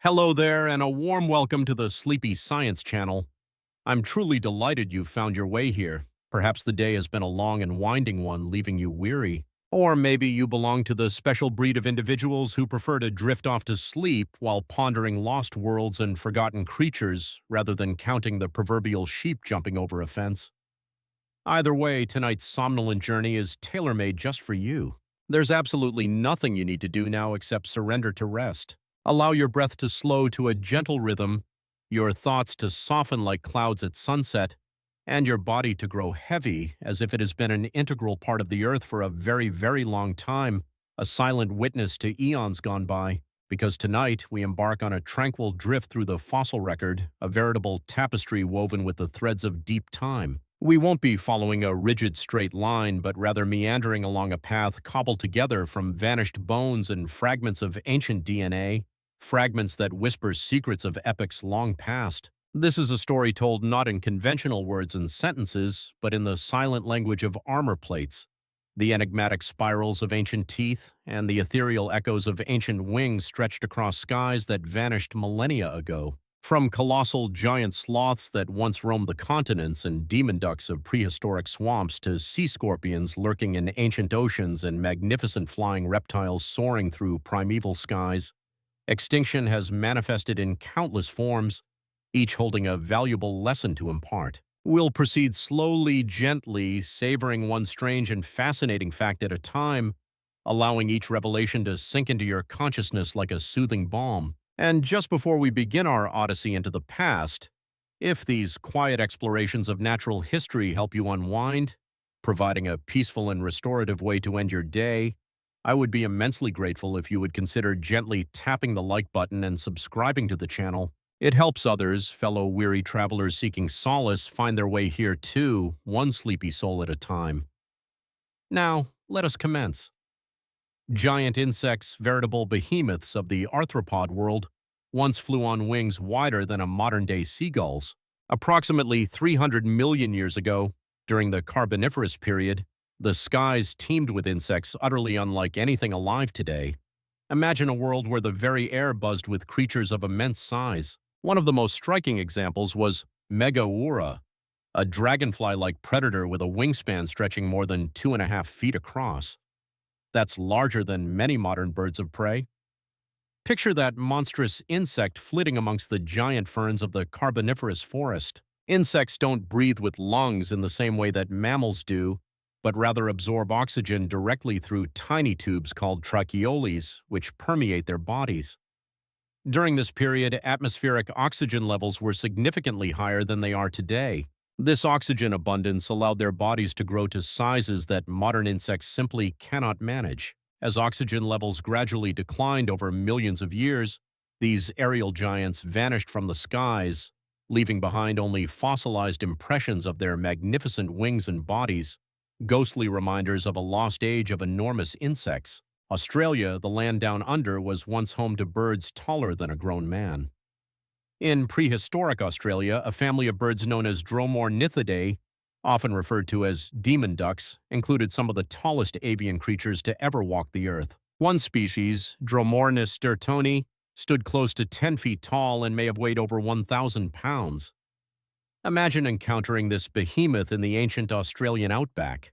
Hello there, and a warm welcome to the Sleepy Science Channel. I'm truly delighted you've found your way here. Perhaps the day has been a long and winding one, leaving you weary. Or maybe you belong to the special breed of individuals who prefer to drift off to sleep while pondering lost worlds and forgotten creatures rather than counting the proverbial sheep jumping over a fence. Either way, tonight's somnolent journey is tailor-made just for you. There's absolutely nothing you need to do now except surrender to rest. Allow your breath to slow to a gentle rhythm, your thoughts to soften like clouds at sunset, and your body to grow heavy as if it has been an integral part of the earth for a very, very long time, a silent witness to eons gone by. Because tonight we embark on a tranquil drift through the fossil record, a veritable tapestry woven with the threads of deep time. We won't be following a rigid straight line, but rather meandering along a path cobbled together from vanished bones and fragments of ancient DNA, fragments that whisper secrets of epochs long past. This is a story told not in conventional words and sentences, but in the silent language of armor plates, the enigmatic spirals of ancient teeth, and the ethereal echoes of ancient wings stretched across skies that vanished millennia ago. From colossal giant sloths that once roamed the continents and demon ducks of prehistoric swamps to sea scorpions lurking in ancient oceans and magnificent flying reptiles soaring through primeval skies, extinction has manifested in countless forms, each holding a valuable lesson to impart. We'll proceed slowly, gently, savoring one strange and fascinating fact at a time, allowing each revelation to sink into your consciousness like a soothing balm. And just before we begin our odyssey into the past, if these quiet explorations of natural history help you unwind, providing a peaceful and restorative way to end your day, I would be immensely grateful if you would consider gently tapping the like button and subscribing to the channel. It helps others, fellow weary travelers seeking solace, find their way here too, one sleepy soul at a time. Now, let us commence. Giant insects, veritable behemoths of the arthropod world, once flew on wings wider than a modern-day seagull's. Approximately 300 million years ago, during the Carboniferous period, the skies teemed with insects utterly unlike anything alive today. Imagine a world where the very air buzzed with creatures of immense size. One of the most striking examples was Megaura, a dragonfly-like predator with a wingspan stretching more than 2.5 feet across. That's larger than many modern birds of prey. Picture that monstrous insect flitting amongst the giant ferns of the Carboniferous forest. Insects don't breathe with lungs in the same way that mammals do, but rather absorb oxygen directly through tiny tubes called tracheoles, which permeate their bodies. During this period, atmospheric oxygen levels were significantly higher than they are today. This oxygen abundance allowed their bodies to grow to sizes that modern insects simply cannot manage. As oxygen levels gradually declined over millions of years, these aerial giants vanished from the skies, leaving behind only fossilized impressions of their magnificent wings and bodies, ghostly reminders of a lost age of enormous insects. Australia, the land down under, was once home to birds taller than a grown man. In prehistoric Australia, a family of birds known as Dromornithidae, often referred to as demon ducks, included some of the tallest avian creatures to ever walk the earth. One species, Dromornis stertoni, stood close to 10 feet tall and may have weighed over 1,000 pounds. Imagine encountering this behemoth in the ancient Australian outback.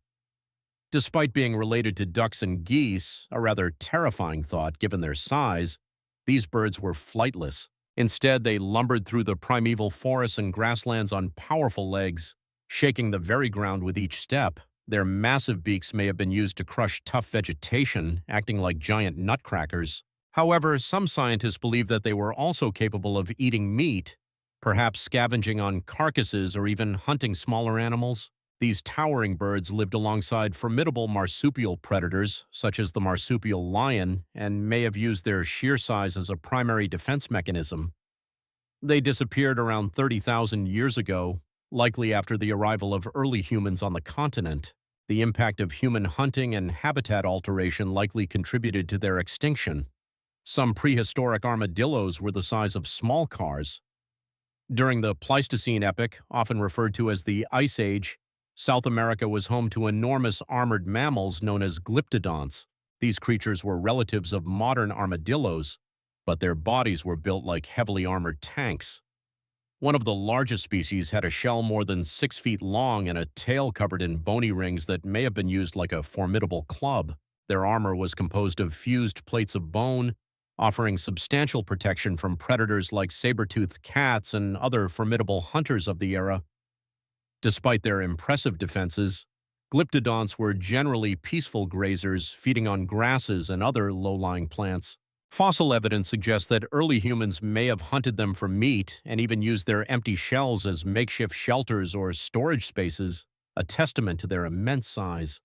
Despite being related to ducks and geese, a rather terrifying thought given their size, these birds were flightless. Instead, they lumbered through the primeval forests and grasslands on powerful legs, shaking the very ground with each step. Their massive beaks may have been used to crush tough vegetation, acting like giant nutcrackers. However, some scientists believe that they were also capable of eating meat, perhaps scavenging on carcasses or even hunting smaller animals. These towering birds lived alongside formidable marsupial predators, such as the marsupial lion, and may have used their sheer size as a primary defense mechanism. They disappeared around 30,000 years ago, likely after the arrival of early humans on the continent. The impact of human hunting and habitat alteration likely contributed to their extinction. Some prehistoric armadillos were the size of small cars. During the Pleistocene epoch, often referred to as the Ice Age, South America was home to enormous armored mammals known as glyptodonts. These creatures were relatives of modern armadillos, but their bodies were built like heavily armored tanks. One of the largest species had a shell more than 6 feet long and a tail covered in bony rings that may have been used like a formidable club. Their armor was composed of fused plates of bone, offering substantial protection from predators like saber-toothed cats and other formidable hunters of the era. Despite their impressive defenses, glyptodonts were generally peaceful grazers, feeding on grasses and other low-lying plants. Fossil evidence suggests that early humans may have hunted them for meat and even used their empty shells as makeshift shelters or storage spaces, a testament to their immense size.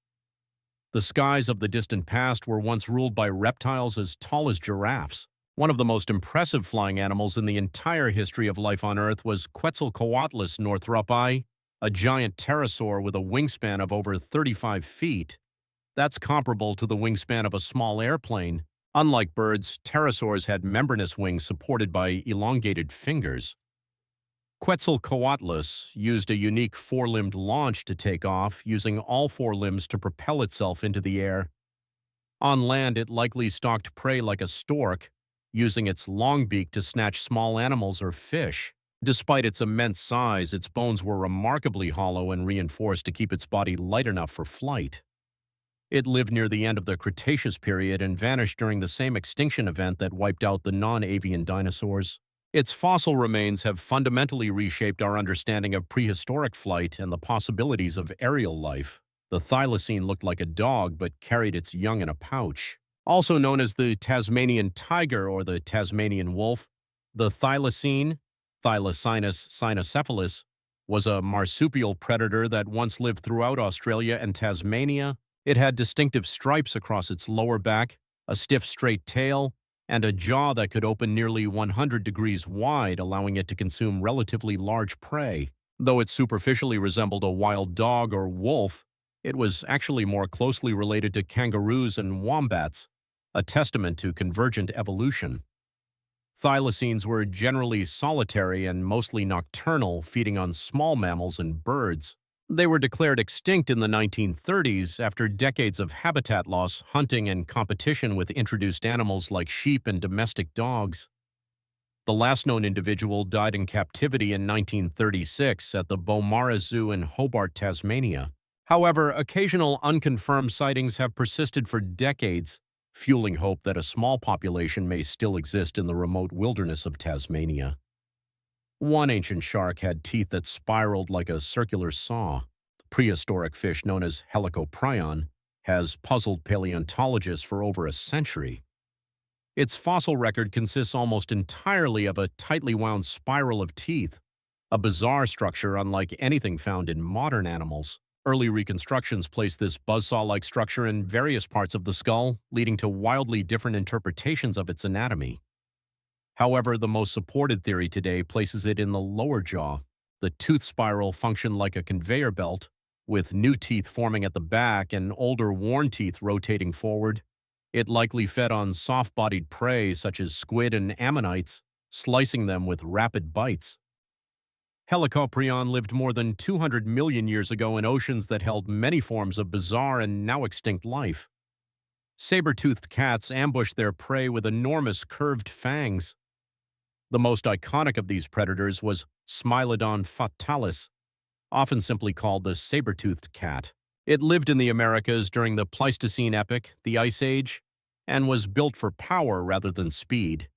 The skies of the distant past were once ruled by reptiles as tall as giraffes. One of the most impressive flying animals in the entire history of life on Earth was Quetzalcoatlus northrupi, a giant pterosaur with a wingspan of over 35 feet. That's comparable to the wingspan of a small airplane. Unlike birds, pterosaurs had membranous wings supported by elongated fingers. Quetzalcoatlus used a unique four-limbed launch to take off, using all four limbs to propel itself into the air. On land, it likely stalked prey like a stork, using its long beak to snatch small animals or fish. Despite its immense size, its bones were remarkably hollow and reinforced to keep its body light enough for flight. It lived near the end of the Cretaceous period and vanished during the same extinction event that wiped out the non-avian dinosaurs. Its fossil remains have fundamentally reshaped our understanding of prehistoric flight and the possibilities of aerial life. The thylacine looked like a dog but carried its young in a pouch. Also known as the Tasmanian tiger or the Tasmanian wolf, the thylacine, Thylacinus cynocephalus, was a marsupial predator that once lived throughout Australia and Tasmania. It had distinctive stripes across its lower back, a stiff straight tail, and a jaw that could open nearly 100 degrees wide, allowing it to consume relatively large prey. Though it superficially resembled a wild dog or wolf, it was actually more closely related to kangaroos and wombats, a testament to convergent evolution. Thylacines were generally solitary and mostly nocturnal, feeding on small mammals and birds. They were declared extinct in the 1930s after decades of habitat loss, hunting, and competition with introduced animals like sheep and domestic dogs. The last known individual died in captivity in 1936 at the Beaumaris Zoo in Hobart, Tasmania. However, occasional unconfirmed sightings have persisted for decades, fueling hope that a small population may still exist in the remote wilderness of Tasmania. One ancient shark had teeth that spiraled like a circular saw. The prehistoric fish known as helicoprion has puzzled paleontologists for over a century. Its fossil record consists almost entirely of a tightly wound spiral of teeth, a bizarre structure unlike anything found in modern animals. Early reconstructions place this buzzsaw-like structure in various parts of the skull, leading to wildly different interpretations of its anatomy. However, the most supported theory today places it in the lower jaw. The tooth spiral functioned like a conveyor belt, with new teeth forming at the back and older worn teeth rotating forward. It likely fed on soft-bodied prey such as squid and ammonites, slicing them with rapid bites. Helicoprion lived more than 200 million years ago in oceans that held many forms of bizarre and now extinct life. Saber-toothed cats ambushed their prey with enormous curved fangs. The most iconic of these predators was Smilodon fatalis, often simply called the saber-toothed cat. It lived in the Americas during the Pleistocene epoch, the Ice Age, and was built for power rather than speed.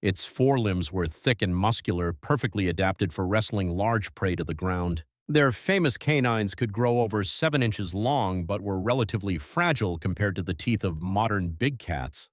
Its forelimbs were thick and muscular, perfectly adapted for wrestling large prey to the ground. Their famous canines could grow over 7 inches long but were relatively fragile compared to the teeth of modern big cats.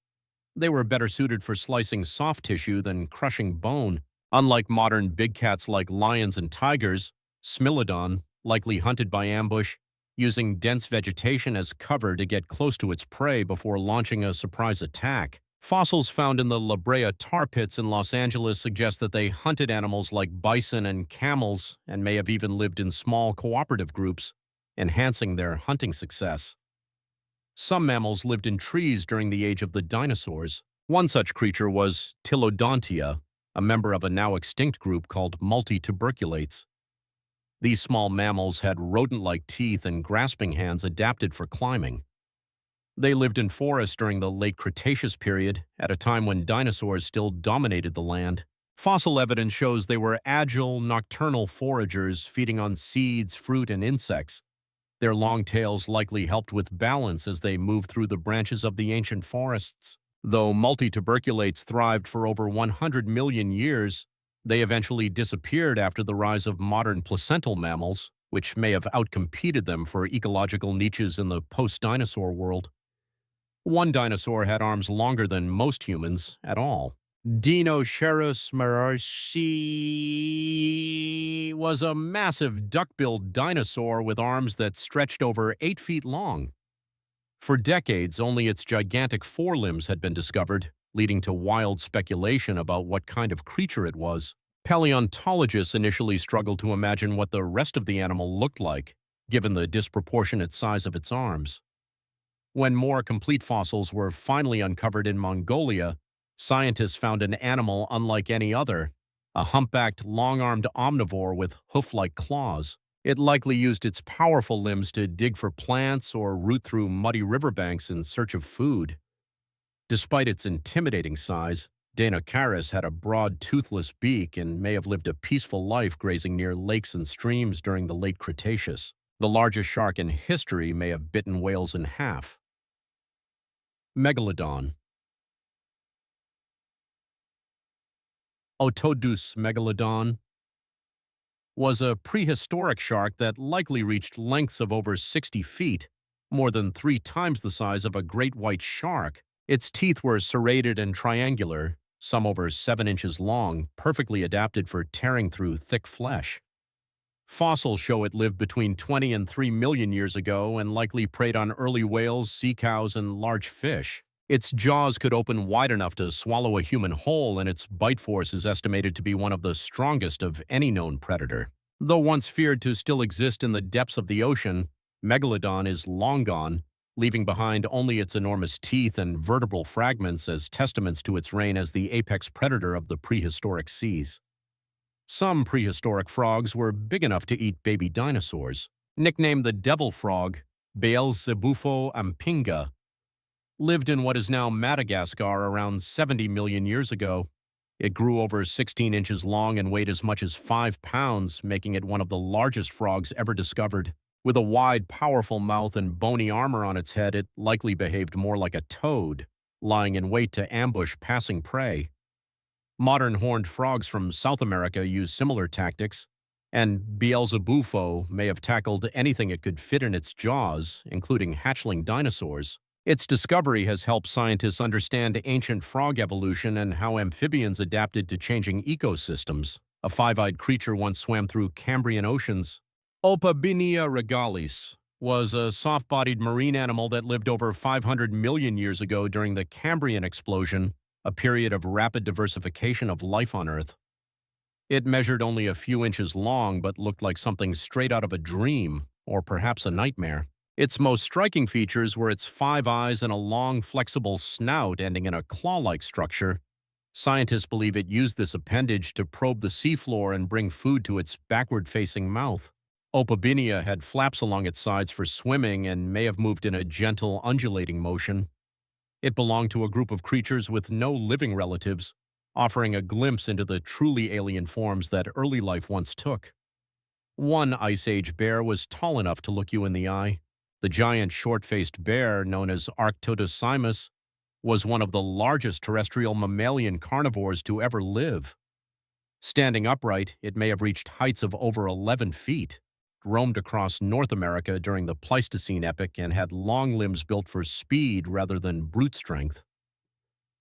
They were better suited for slicing soft tissue than crushing bone. Unlike modern big cats like lions and tigers, Smilodon likely hunted by ambush, using dense vegetation as cover to get close to its prey before launching a surprise attack. Fossils found in the La Brea tar pits in Los Angeles suggest that they hunted animals like bison and camels and may have even lived in small cooperative groups, enhancing their hunting success. Some mammals lived in trees during the age of the dinosaurs. One such creature was Tilodontia, a member of a now extinct group called multituberculates. These small mammals had rodent-like teeth and grasping hands adapted for climbing. They lived in forests during the late Cretaceous period, at a time when dinosaurs still dominated the land. Fossil evidence shows they were agile, nocturnal foragers feeding on seeds, fruit, and insects. Their long tails likely helped with balance as they moved through the branches of the ancient forests. Though multituberculates thrived for over 100 million years, they eventually disappeared after the rise of modern placental mammals, which may have outcompeted them for ecological niches in the post-dinosaur world. One dinosaur had arms longer than most humans at all. Dinoceras marci was a massive duck-billed dinosaur with arms that stretched over 8 feet long. For decades, only its gigantic forelimbs had been discovered, leading to wild speculation about what kind of creature it was. Paleontologists initially struggled to imagine what the rest of the animal looked like, given the disproportionate size of its arms. When more complete fossils were finally uncovered in Mongolia, scientists found an animal unlike any other, a humpbacked, long-armed omnivore with hoof-like claws. It likely used its powerful limbs to dig for plants or root through muddy riverbanks in search of food. Despite its intimidating size, Deinonychus had a broad, toothless beak and may have lived a peaceful life grazing near lakes and streams during the late Cretaceous. The largest shark in history may have bitten whales in half. Megalodon. Otodus megalodon was a prehistoric shark that likely reached lengths of over 60 feet, more than 3 times the size of a great white shark. Its teeth were serrated and triangular, some over 7 inches long, perfectly adapted for tearing through thick flesh. Fossils show it lived between 20 and 3 million years ago and likely preyed on early whales, sea cows, and large fish. Its jaws could open wide enough to swallow a human whole, and its bite force is estimated to be one of the strongest of any known predator. Though once feared to still exist in the depths of the ocean, Megalodon is long gone, leaving behind only its enormous teeth and vertebral fragments as testaments to its reign as the apex predator of the prehistoric seas. Some prehistoric frogs were big enough to eat baby dinosaurs. Nicknamed the devil frog, Beelzebufo ampinga, lived in what is now Madagascar around 70 million years ago. It grew over 16 inches long and weighed as much as 5 pounds, making it one of the largest frogs ever discovered. With a wide, powerful mouth and bony armor on its head, it likely behaved more like a toad, lying in wait to ambush passing prey. Modern horned frogs from South America use similar tactics, and Beelzebufo may have tackled anything it could fit in its jaws, including hatchling dinosaurs. Its discovery has helped scientists understand ancient frog evolution and how amphibians adapted to changing ecosystems. A 5-eyed creature once swam through Cambrian oceans. Opabinia regalis was a soft-bodied marine animal that lived over 500 million years ago during the Cambrian explosion, a period of rapid diversification of life on Earth. It measured only a few inches long but looked like something straight out of a dream, or perhaps a nightmare. Its most striking features were its 5 eyes and a long, flexible snout ending in a claw-like structure. Scientists believe it used this appendage to probe the seafloor and bring food to its backward-facing mouth. Opabinia had flaps along its sides for swimming and may have moved in a gentle, undulating motion. It belonged to a group of creatures with no living relatives, offering a glimpse into the truly alien forms that early life once took. One Ice Age bear was tall enough to look you in the eye. The giant short-faced bear, known as Arctodocymus, was one of the largest terrestrial mammalian carnivores to ever live. Standing upright, it may have reached heights of over 11 feet, roamed across North America during the Pleistocene epoch, and had long limbs built for speed rather than brute strength.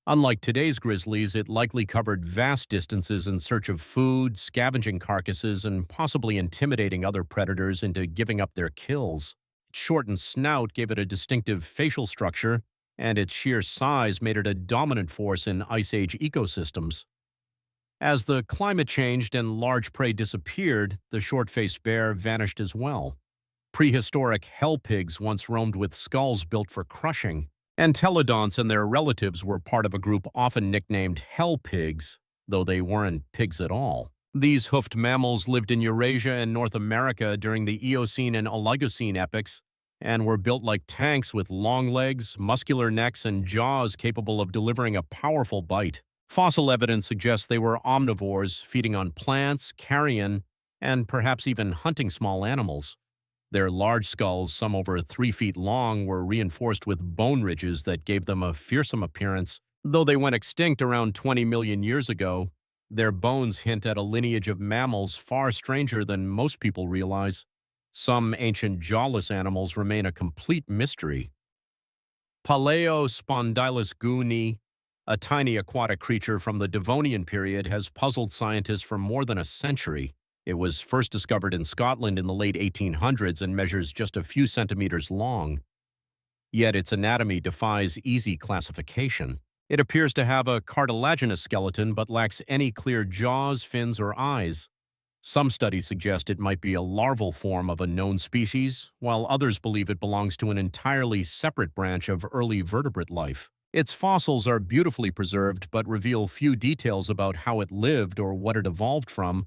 Unlike today's grizzlies, it likely covered vast distances in search of food, scavenging carcasses, and possibly intimidating other predators into giving up their kills. Its shortened snout gave it a distinctive facial structure, and its sheer size made it a dominant force in Ice Age ecosystems. As the climate changed and large prey disappeared, the short-faced bear vanished as well. Prehistoric hell pigs once roamed with skulls built for crushing. Entelodonts and their relatives were part of a group often nicknamed hell pigs, though they weren't pigs at all. These hoofed mammals lived in Eurasia and North America during the Eocene and Oligocene epochs and were built like tanks with long legs, muscular necks, and jaws capable of delivering a powerful bite. Fossil evidence suggests they were omnivores, feeding on plants, carrion, and perhaps even hunting small animals. Their large skulls, some over 3 feet long, were reinforced with bone ridges that gave them a fearsome appearance. Though they went extinct around 20 million years ago, their bones hint at a lineage of mammals far stranger than most people realize. Some ancient jawless animals remain a complete mystery. Paleospondylus goonii, a tiny aquatic creature from the Devonian period, has puzzled scientists for more than a century. It was first discovered in Scotland in the late 1800s and measures just a few centimeters long. Yet its anatomy defies easy classification. It appears to have a cartilaginous skeleton but lacks any clear jaws, fins, or eyes. Some studies suggest it might be a larval form of a known species, while others believe it belongs to an entirely separate branch of early vertebrate life. Its fossils are beautifully preserved but reveal few details about how it lived or what it evolved from,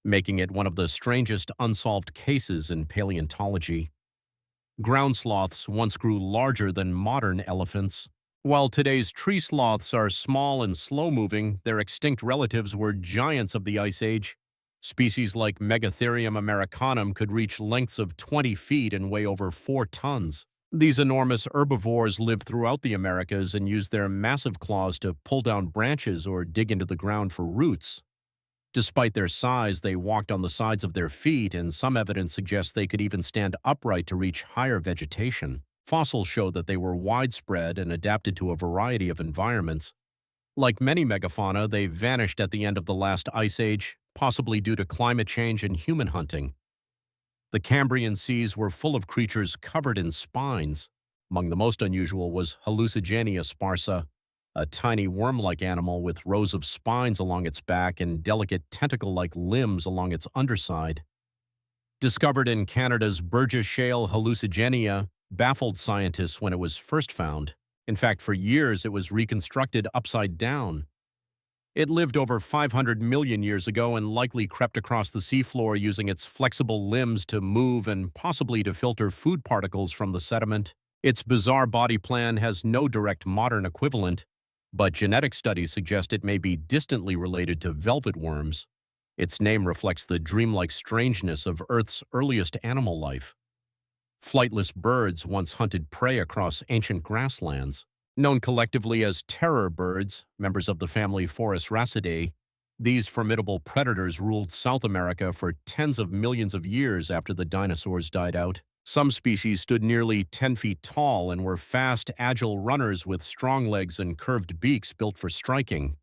making it one of the strangest unsolved cases in paleontology. Ground sloths once grew larger than modern elephants. While today's tree sloths are small and slow-moving, their extinct relatives were giants of the Ice Age. Species like Megatherium americanum could reach lengths of 20 feet and weigh over 4 tons. These enormous herbivores lived throughout the Americas and used their massive claws to pull down branches or dig into the ground for roots. Despite their size, they walked on the sides of their feet, and some evidence suggests they could even stand upright to reach higher vegetation. Fossils show that they were widespread and adapted to a variety of environments. Like many megafauna, they vanished at the end of the last ice age, possibly due to climate change and human hunting. The Cambrian seas were full of creatures covered in spines. Among the most unusual was Hallucigenia sparsa, a tiny worm-like animal with rows of spines along its back and delicate tentacle-like limbs along its underside. Discovered in Canada's Burgess Shale, Hallucigenia baffled scientists when it was first found. In fact, for years it was reconstructed upside down. It lived over 500 million years ago and likely crept across the seafloor using its flexible limbs to move and possibly to filter food particles from the sediment. Its bizarre body plan has no direct modern equivalent, but genetic studies suggest it may be distantly related to velvet worms. Its name reflects the dreamlike strangeness of Earth's earliest animal life. Flightless birds once hunted prey across ancient grasslands. Known collectively as terror birds, members of the family Phorusrhacidae, these formidable predators ruled South America for tens of millions of years after the dinosaurs died out. Some species stood nearly 10 feet tall and were fast, agile runners with strong legs and curved beaks built for striking.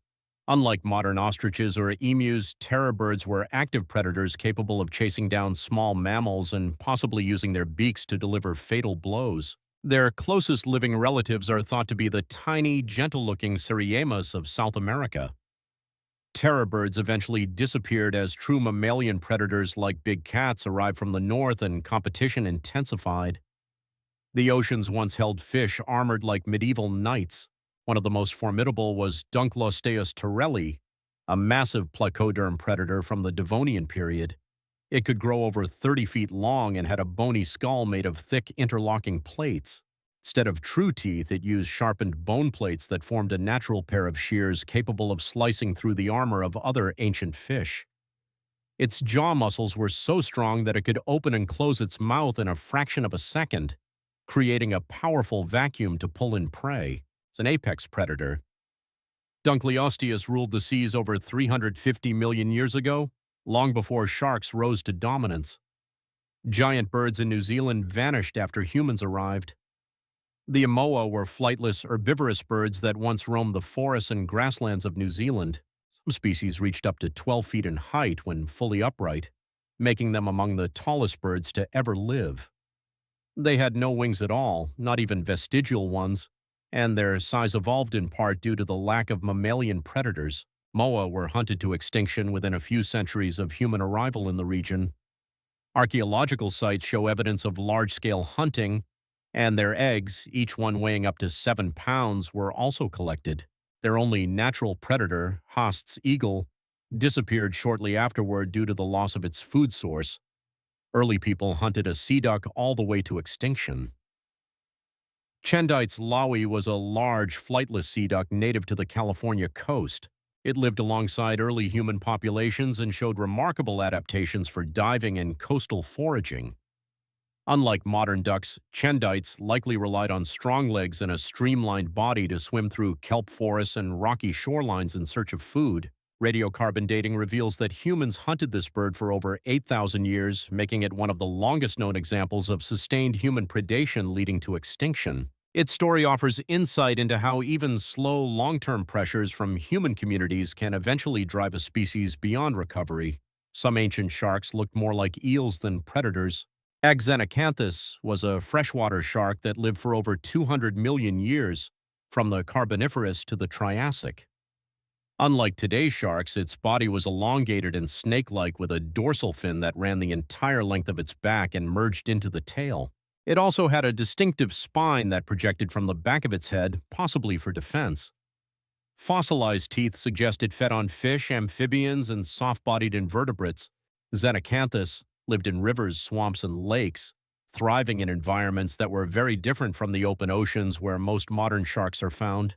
Unlike modern ostriches or emus, terror birds were active predators capable of chasing down small mammals and possibly using their beaks to deliver fatal blows. Their closest living relatives are thought to be the tiny, gentle-looking Seriemas of South America. Terror birds eventually disappeared as true mammalian predators like big cats arrived from the north and competition intensified. The oceans once held fish armored like medieval knights. One of the most formidable was Dunklosteus torelli, a massive placoderm predator from the Devonian period. It could grow over 30 feet long and had a bony skull made of thick interlocking plates. Instead of true teeth, it used sharpened bone plates that formed a natural pair of shears capable of slicing through the armor of other ancient fish. Its jaw muscles were so strong that it could open and close its mouth in a fraction of a second, creating a powerful vacuum to pull in prey. It's an apex predator. Dunkleosteus ruled the seas over 350 million years ago, long before sharks rose to dominance. Giant birds in New Zealand vanished after humans arrived. The Amoa were flightless, herbivorous birds that once roamed the forests and grasslands of New Zealand. Some species reached up to 12 feet in height when fully upright, making them among the tallest birds to ever live. They had no wings at all, not even vestigial ones, and their size evolved in part due to the lack of mammalian predators. Moa were hunted to extinction within a few centuries of human arrival in the region. Archaeological sites show evidence of large-scale hunting, and their eggs, each one weighing up to 7 pounds, were also collected. Their only natural predator, Haast's eagle, disappeared shortly afterward due to the loss of its food source. Early people hunted a sea duck all the way to extinction. Chendites laui was a large, flightless sea duck native to the California coast. It lived alongside early human populations and showed remarkable adaptations for diving and coastal foraging. Unlike modern ducks, Chendites likely relied on strong legs and a streamlined body to swim through kelp forests and rocky shorelines in search of food. Radiocarbon dating reveals that humans hunted this bird for over 8,000 years, making it one of the longest known examples of sustained human predation leading to extinction. Its story offers insight into how even slow, long-term pressures from human communities can eventually drive a species beyond recovery. Some ancient sharks looked more like eels than predators. Xenacanthes was a freshwater shark that lived for over 200 million years, from the Carboniferous to the Triassic. Unlike today's sharks, its body was elongated and snake-like with a dorsal fin that ran the entire length of its back and merged into the tail. It also had a distinctive spine that projected from the back of its head, possibly for defense. Fossilized teeth suggest it fed on fish, amphibians, and soft-bodied invertebrates. Xenacanthes lived in rivers, swamps, and lakes, thriving in environments that were very different from the open oceans where most modern sharks are found.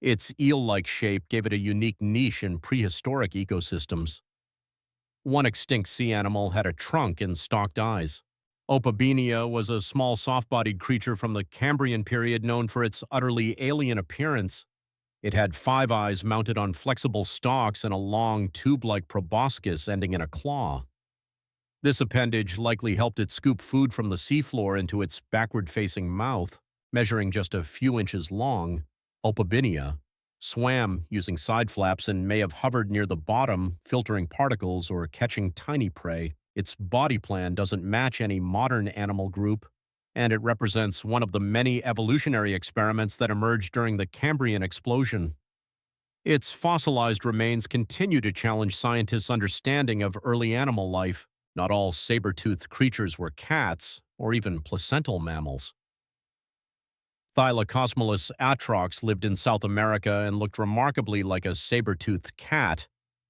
Its eel-like shape gave it a unique niche in prehistoric ecosystems. One extinct sea animal had a trunk and stalked eyes. Opabenia was a small soft-bodied creature from the Cambrian period known for its utterly alien appearance. It had 5 eyes mounted on flexible stalks and a long, tube-like proboscis ending in a claw. This appendage likely helped it scoop food from the seafloor into its backward-facing mouth, measuring just a few inches long. Opabenia swam using side flaps and may have hovered near the bottom, filtering particles or catching tiny prey. Its body plan doesn't match any modern animal group, and it represents one of the many evolutionary experiments that emerged during the Cambrian explosion. Its fossilized remains continue to challenge scientists' understanding of early animal life. Not all saber-toothed creatures were cats, or even placental mammals. Thylacosmolus atrox lived in South America and looked remarkably like a saber-toothed cat,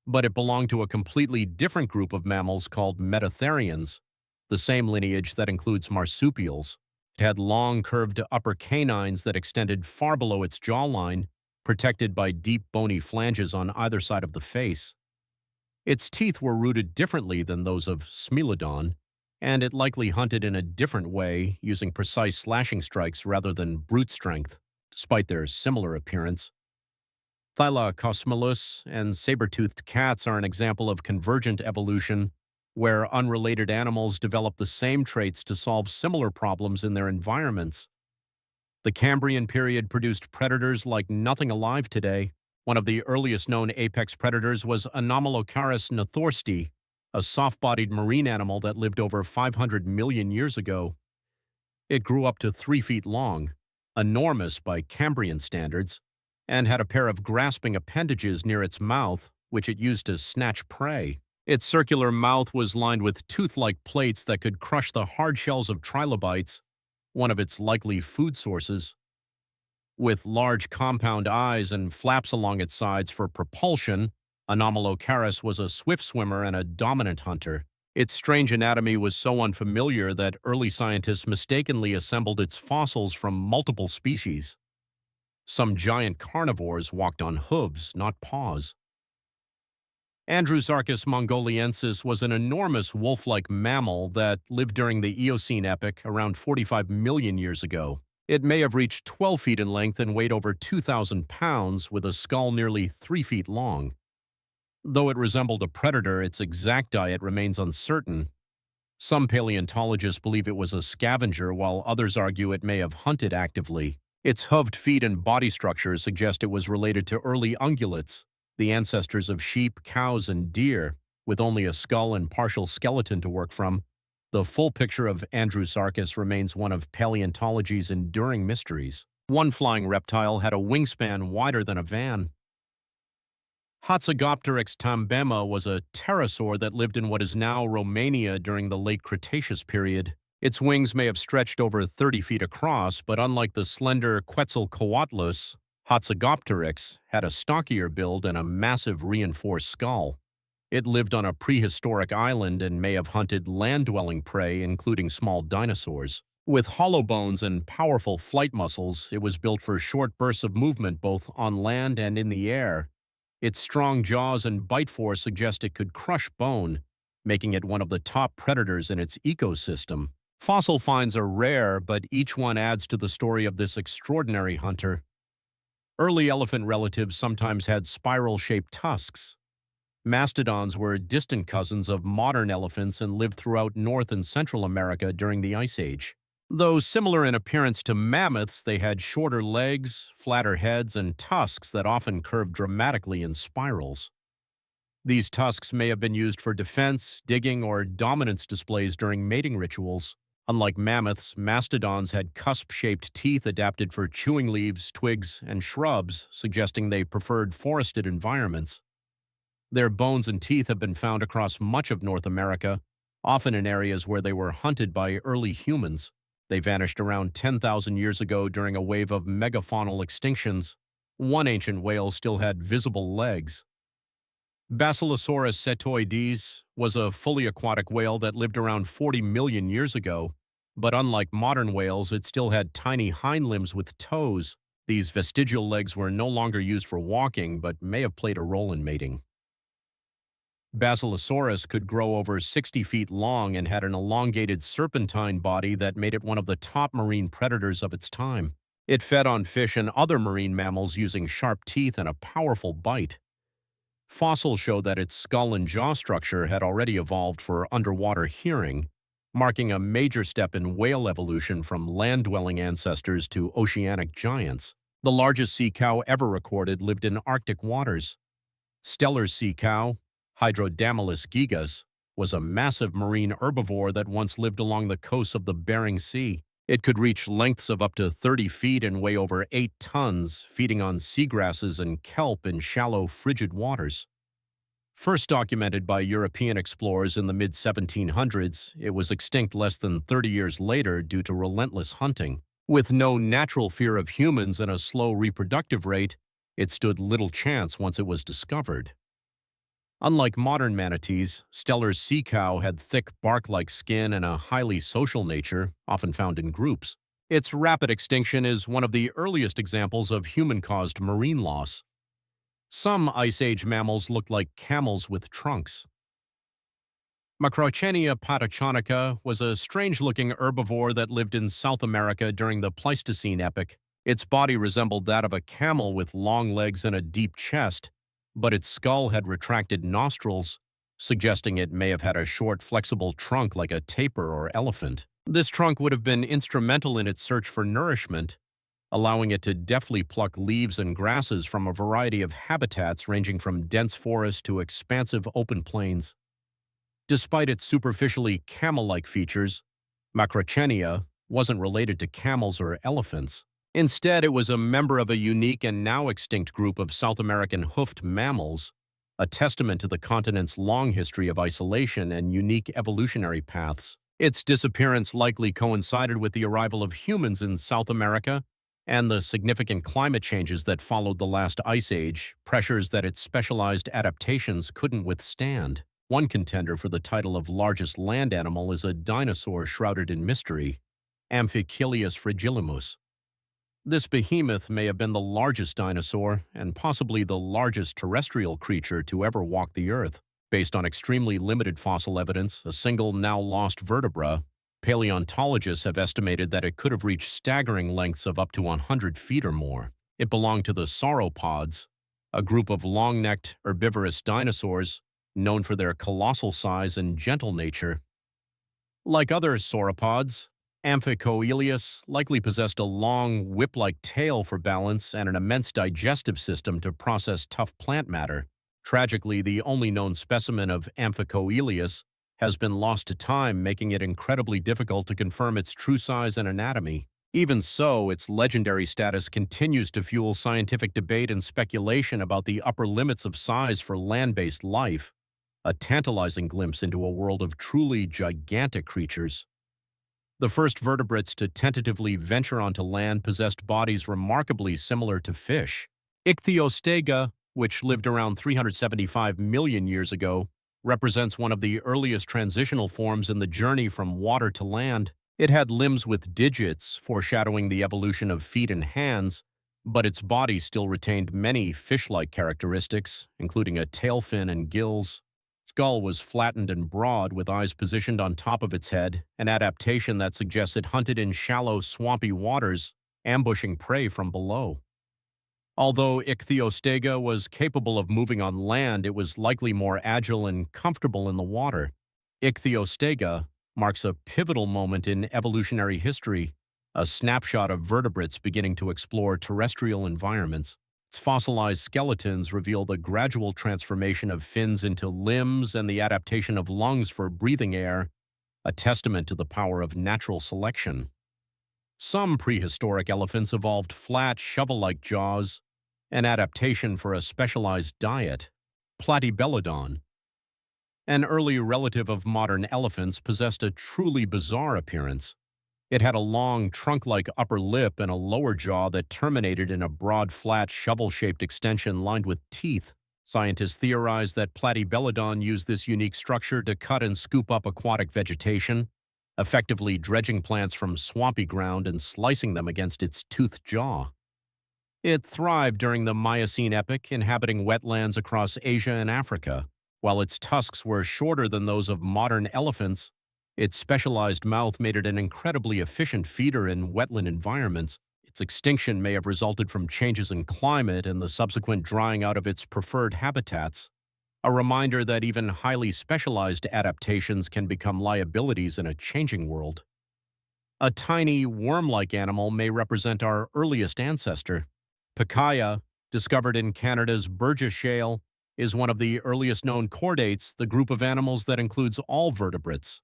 but it belonged to a completely different group of mammals called metatherians, the same lineage that includes marsupials. It had long, curved upper canines that extended far below its jawline, protected by deep, bony flanges on either side of the face. Its teeth were rooted differently than those of Smilodon, and it likely hunted in a different way, using precise slashing strikes rather than brute strength, despite their similar appearance. Thylacosmolus and saber-toothed cats are an example of convergent evolution, where unrelated animals develop the same traits to solve similar problems in their environments. The Cambrian period produced predators like nothing alive today. One of the earliest known apex predators was Anomalocaris nathorsti, a soft-bodied marine animal that lived over 500 million years ago. It grew up to 3 feet long, enormous by Cambrian standards, and had a pair of grasping appendages near its mouth, which it used to snatch prey. Its circular mouth was lined with tooth-like plates that could crush the hard shells of trilobites, one of its likely food sources. With large compound eyes and flaps along its sides for propulsion, Anomalocaris was a swift swimmer and a dominant hunter. Its strange anatomy was so unfamiliar that early scientists mistakenly assembled its fossils from multiple species. Some giant carnivores walked on hooves, not paws. Andrewsarchus mongoliensis was an enormous wolf-like mammal that lived during the Eocene epoch around 45 million years ago. It may have reached 12 feet in length and weighed over 2,000 pounds, with a skull nearly 3 feet long. Though it resembled a predator, its exact diet remains uncertain. Some paleontologists believe it was a scavenger, while others argue it may have hunted actively. Its hooved feet and body structure suggest it was related to early ungulates, the ancestors of sheep, cows, and deer, with only a skull and partial skeleton to work from. The full picture of Andrewsarchus remains one of paleontology's enduring mysteries. One flying reptile had a wingspan wider than a van. Hatzegopteryx tambema was a pterosaur that lived in what is now Romania during the late Cretaceous period. Its wings may have stretched over 30 feet across, but unlike the slender Quetzalcoatlus, Hatzegopteryx had a stockier build and a massive reinforced skull. It lived on a prehistoric island and may have hunted land-dwelling prey, including small dinosaurs. With hollow bones and powerful flight muscles, it was built for short bursts of movement both on land and in the air. Its strong jaws and bite force suggest it could crush bone, making it one of the top predators in its ecosystem. Fossil finds are rare, but each one adds to the story of this extraordinary hunter. Early elephant relatives sometimes had spiral-shaped tusks. Mastodons were distant cousins of modern elephants and lived throughout North and Central America during the Ice Age. Though similar in appearance to mammoths, they had shorter legs, flatter heads, and tusks that often curved dramatically in spirals. These tusks may have been used for defense, digging, or dominance displays during mating rituals. Unlike mammoths, mastodons had cusp-shaped teeth adapted for chewing leaves, twigs, and shrubs, suggesting they preferred forested environments. Their bones and teeth have been found across much of North America, often in areas where they were hunted by early humans. They vanished around 10,000 years ago during a wave of megafaunal extinctions. One ancient whale still had visible legs. Basilosaurus cetoides was a fully aquatic whale that lived around 40 million years ago, but unlike modern whales, it still had tiny hind limbs with toes. These vestigial legs were no longer used for walking, but may have played a role in mating. Basilosaurus could grow over 60 feet long and had an elongated serpentine body that made it one of the top marine predators of its time. It fed on fish and other marine mammals using sharp teeth and a powerful bite. Fossils show that its skull and jaw structure had already evolved for underwater hearing, marking a major step in whale evolution from land-dwelling ancestors to oceanic giants. The largest sea cow ever recorded lived in Arctic waters. Steller's sea cow, Hydrodamilus gigas, was a massive marine herbivore that once lived along the coast of the Bering Sea. It could reach lengths of up to 30 feet and weigh over 8 tons, feeding on seagrasses and kelp in shallow, frigid waters. First documented by European explorers in the mid-1700s, it was extinct less than 30 years later due to relentless hunting. With no natural fear of humans and a slow reproductive rate, it stood little chance once it was discovered. Unlike modern manatees, Steller's sea cow had thick bark-like skin and a highly social nature, often found in groups. Its rapid extinction is one of the earliest examples of human-caused marine loss. Some Ice Age mammals looked like camels with trunks. Macrauchenia patachonica was a strange-looking herbivore that lived in South America during the Pleistocene epoch. Its body resembled that of a camel with long legs and a deep chest, but its skull had retracted nostrils, suggesting it may have had a short, flexible trunk like a tapir or elephant. This trunk would have been instrumental in its search for nourishment, allowing it to deftly pluck leaves and grasses from a variety of habitats ranging from dense forest to expansive open plains. Despite its superficially camel-like features, Macrauchenia wasn't related to camels or elephants. Instead, it was a member of a unique and now extinct group of South American hoofed mammals, a testament to the continent's long history of isolation and unique evolutionary paths. Its disappearance likely coincided with the arrival of humans in South America and the significant climate changes that followed the last ice age, pressures that its specialized adaptations couldn't withstand. One contender for the title of largest land animal is a dinosaur shrouded in mystery, Amphictylius fragilimus. This behemoth may have been the largest dinosaur and possibly the largest terrestrial creature to ever walk the Earth. Based on extremely limited fossil evidence, a single now-lost vertebra, paleontologists have estimated that it could have reached staggering lengths of up to 100 feet or more. It belonged to the sauropods, a group of long-necked herbivorous dinosaurs known for their colossal size and gentle nature. Like other sauropods, Amphicoelius likely possessed a long, whip-like tail for balance and an immense digestive system to process tough plant matter. Tragically, the only known specimen of Amphicoelius has been lost to time, making it incredibly difficult to confirm its true size and anatomy. Even so, its legendary status continues to fuel scientific debate and speculation about the upper limits of size for land-based life, a tantalizing glimpse into a world of truly gigantic creatures. The first vertebrates to tentatively venture onto land possessed bodies remarkably similar to fish. Ichthyostega, which lived around 375 million years ago, represents one of the earliest transitional forms in the journey from water to land. It had limbs with digits, foreshadowing the evolution of feet and hands, but its body still retained many fish-like characteristics, including a tail fin and gills. Skull was flattened and broad, with eyes positioned on top of its head, an adaptation that suggests it hunted in shallow, swampy waters, ambushing prey from below. Although Ichthyostega was capable of moving on land, it was likely more agile and comfortable in the water. Ichthyostega marks a pivotal moment in evolutionary history, a snapshot of vertebrates beginning to explore terrestrial environments. Its fossilized skeletons reveal the gradual transformation of fins into limbs and the adaptation of lungs for breathing air, a testament to the power of natural selection. Some prehistoric elephants evolved flat, shovel-like jaws, an adaptation for a specialized diet. Platybelodon, an early relative of modern elephants, possessed a truly bizarre appearance. It had a long, trunk-like upper lip and a lower jaw that terminated in a broad, flat, shovel-shaped extension lined with teeth. Scientists theorize that Platybelodon used this unique structure to cut and scoop up aquatic vegetation, effectively dredging plants from swampy ground and slicing them against its toothed jaw. It thrived during the Miocene epoch, inhabiting wetlands across Asia and Africa. While its tusks were shorter than those of modern elephants, its specialized mouth made it an incredibly efficient feeder in wetland environments. Its extinction may have resulted from changes in climate and the subsequent drying out of its preferred habitats, a reminder that even highly specialized adaptations can become liabilities in a changing world. A tiny, worm-like animal may represent our earliest ancestor. Pikaia, discovered in Canada's Burgess Shale, is one of the earliest known chordates, the group of animals that includes all vertebrates.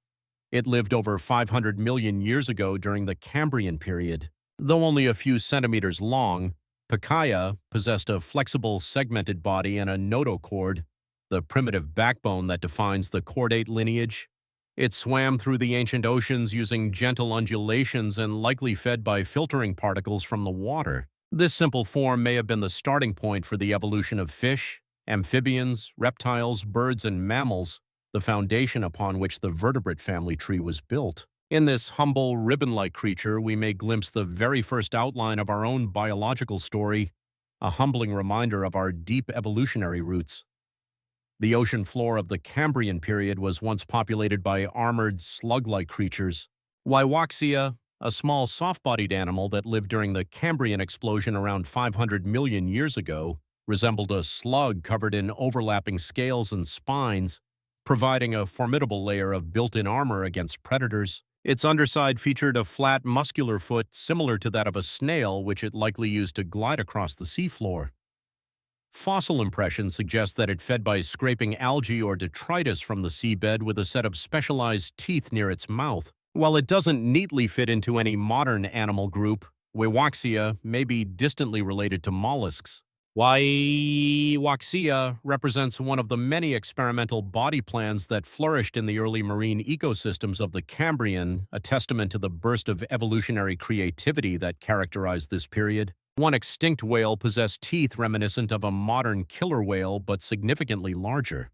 It lived over 500 million years ago during the Cambrian period. Though only a few centimeters long, Pikaia possessed a flexible, segmented body and a notochord, the primitive backbone that defines the chordate lineage. It swam through the ancient oceans using gentle undulations and likely fed by filtering particles from the water. This simple form may have been the starting point for the evolution of fish, amphibians, reptiles, birds, and mammals, the foundation upon which the vertebrate family tree was built. In this humble, ribbon-like creature, we may glimpse the very first outline of our own biological story, a humbling reminder of our deep evolutionary roots. The ocean floor of the Cambrian period was once populated by armored, slug-like creatures. Waiwaxia, a small soft-bodied animal that lived during the Cambrian explosion around 500 million years ago, resembled a slug covered in overlapping scales and spines, providing a formidable layer of built-in armor against predators. Its underside featured a flat, muscular foot similar to that of a snail, which it likely used to glide across the seafloor. Fossil impressions suggest that it fed by scraping algae or detritus from the seabed with a set of specialized teeth near its mouth. While it doesn't neatly fit into any modern animal group, Waiwaxia may be distantly related to mollusks. Waiwaxia represents one of the many experimental body plans that flourished in the early marine ecosystems of the Cambrian, a testament to the burst of evolutionary creativity that characterized this period. One extinct whale possessed teeth reminiscent of a modern killer whale, but significantly larger.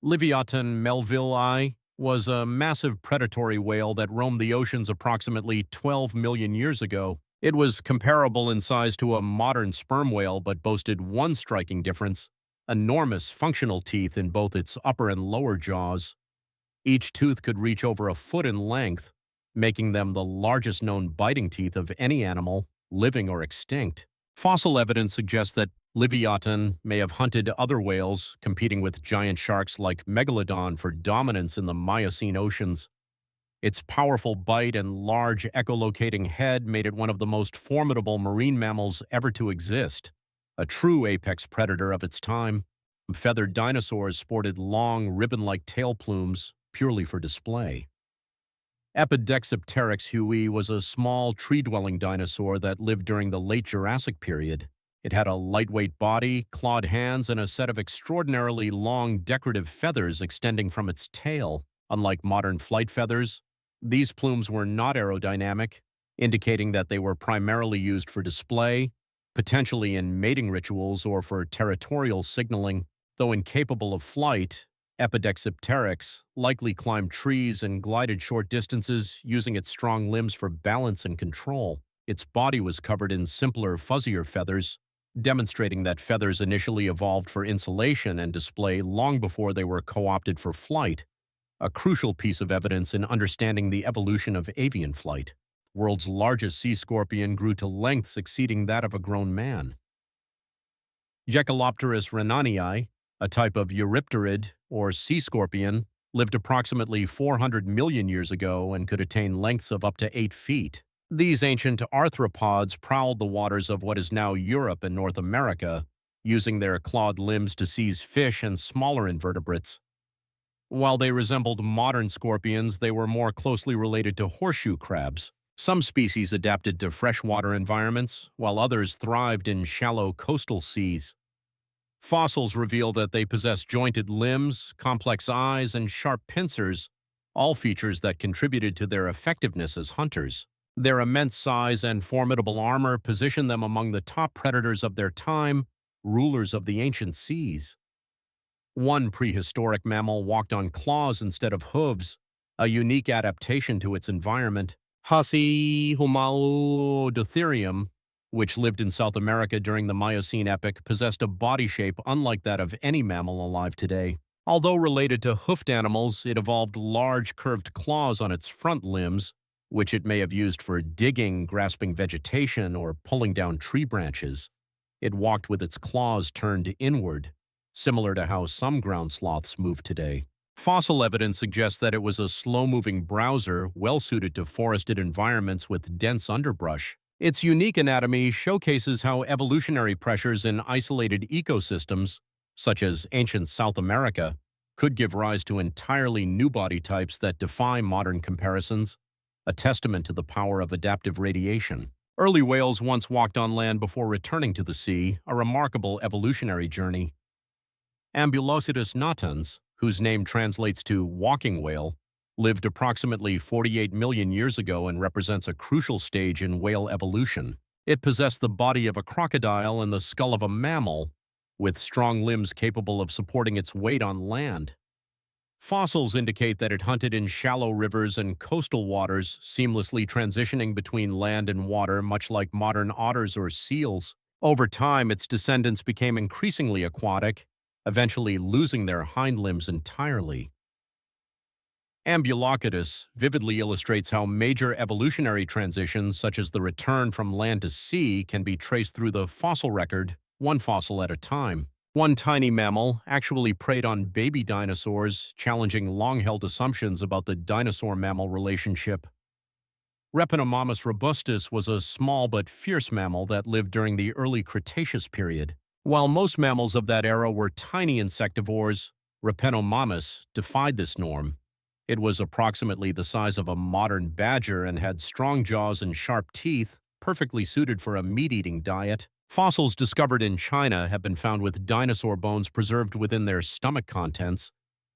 Livyatan melvillei was a massive predatory whale that roamed the oceans approximately 12 million years ago. It was comparable in size to a modern sperm whale, but boasted one striking difference: enormous functional teeth in both its upper and lower jaws. Each tooth could reach over a foot in length, making them the largest known biting teeth of any animal, living or extinct. Fossil evidence suggests that Livyatan may have hunted other whales, competing with giant sharks like Megalodon for dominance in the Miocene oceans. Its powerful bite and large echolocating head made it one of the most formidable marine mammals ever to exist, a true apex predator of its time. Feathered dinosaurs sported long, ribbon-like tail plumes, purely for display. Epidexipteryx huey was a small, tree-dwelling dinosaur that lived during the late Jurassic period. It had a lightweight body, clawed hands, and a set of extraordinarily long, decorative feathers extending from its tail. Unlike modern flight feathers, these plumes were not aerodynamic, indicating that they were primarily used for display, potentially in mating rituals or for territorial signaling. Though incapable of flight, Epidexipteryx likely climbed trees and glided short distances using its strong limbs for balance and control. Its body was covered in simpler, fuzzier feathers, demonstrating that feathers initially evolved for insulation and display long before they were co-opted for flight, a crucial piece of evidence in understanding the evolution of avian flight. World's largest sea scorpion grew to lengths exceeding that of a grown man. Jecalopterus rhenanii, a type of eurypterid, or sea scorpion, lived approximately 400 million years ago and could attain lengths of up to 8 feet. These ancient arthropods prowled the waters of what is now Europe and North America, using their clawed limbs to seize fish and smaller invertebrates. While they resembled modern scorpions, they were more closely related to horseshoe crabs. Some species adapted to freshwater environments, while others thrived in shallow coastal seas. Fossils reveal that they possess jointed limbs, complex eyes, and sharp pincers, all features that contributed to their effectiveness as hunters. Their immense size and formidable armor position them among the top predators of their time, rulers of the ancient seas. One prehistoric mammal walked on claws instead of hooves, a unique adaptation to its environment. Homodotherium, which lived in South America during the Miocene epoch, possessed a body shape unlike that of any mammal alive today. Although related to hoofed animals, it evolved large curved claws on its front limbs, which it may have used for digging, grasping vegetation, or pulling down tree branches. It walked with its claws turned inward, similar to how some ground sloths move today. Fossil evidence suggests that it was a slow-moving browser well-suited to forested environments with dense underbrush. Its unique anatomy showcases how evolutionary pressures in isolated ecosystems, such as ancient South America, could give rise to entirely new body types that defy modern comparisons, a testament to the power of adaptive radiation. Early whales once walked on land before returning to the sea, a remarkable evolutionary journey. Ambulocetus natans, whose name translates to walking whale, lived approximately 48 million years ago and represents a crucial stage in whale evolution. It possessed the body of a crocodile and the skull of a mammal, with strong limbs capable of supporting its weight on land. Fossils indicate that it hunted in shallow rivers and coastal waters, seamlessly transitioning between land and water, much like modern otters or seals. Over time, its descendants became increasingly aquatic, eventually losing their hind limbs entirely. Ambulocetus vividly illustrates how major evolutionary transitions, such as the return from land to sea, can be traced through the fossil record, one fossil at a time. One tiny mammal actually preyed on baby dinosaurs, challenging long-held assumptions about the dinosaur-mammal relationship. Repenomamus robustus was a small but fierce mammal that lived during the early Cretaceous period. While most mammals of that era were tiny insectivores, Repenomamus defied this norm. It was approximately the size of a modern badger and had strong jaws and sharp teeth, perfectly suited for a meat-eating diet. Fossils discovered in China have been found with dinosaur bones preserved within their stomach contents,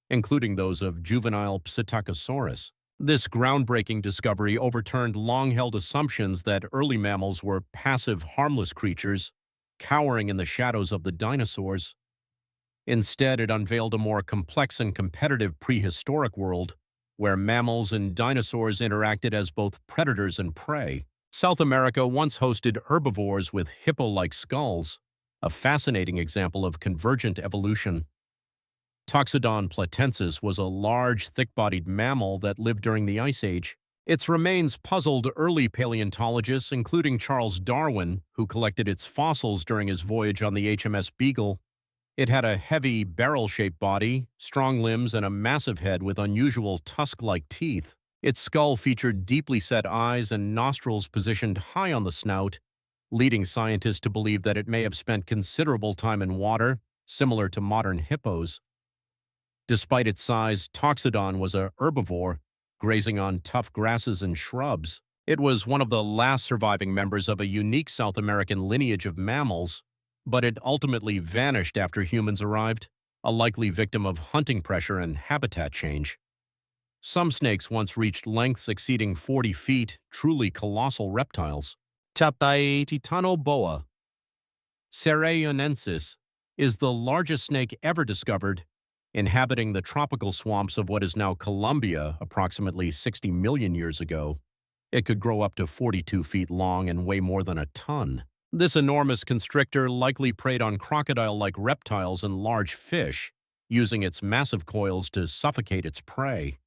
including those of juvenile Psittacosaurus. This groundbreaking discovery overturned long-held assumptions that early mammals were passive, harmless creatures, cowering in the shadows of the dinosaurs. Instead, it unveiled a more complex and competitive prehistoric world, where mammals and dinosaurs interacted as both predators and prey. South America once hosted herbivores with hippo-like skulls, a fascinating example of convergent evolution. Toxodon platensis was a large, thick-bodied mammal that lived during the Ice Age. Its remains puzzled early paleontologists, including Charles Darwin, who collected its fossils during his voyage on the HMS Beagle. It had a heavy, barrel-shaped body, strong limbs, and a massive head with unusual tusk-like teeth. Its skull featured deeply set eyes and nostrils positioned high on the snout, leading scientists to believe that it may have spent considerable time in water, similar to modern hippos. Despite its size, Toxodon was a herbivore, grazing on tough grasses and shrubs. It was one of the last surviving members of a unique South American lineage of mammals, but it ultimately vanished after humans arrived, a likely victim of hunting pressure and habitat change. Some snakes once reached lengths exceeding 40 feet, truly colossal reptiles. Tapae titanoboa, Cereonensis, is the largest snake ever discovered, inhabiting the tropical swamps of what is now Colombia approximately 60 million years ago. It could grow up to 42 feet long and weigh more than a ton. This enormous constrictor likely preyed on crocodile-like reptiles and large fish, using its massive coils to suffocate its prey.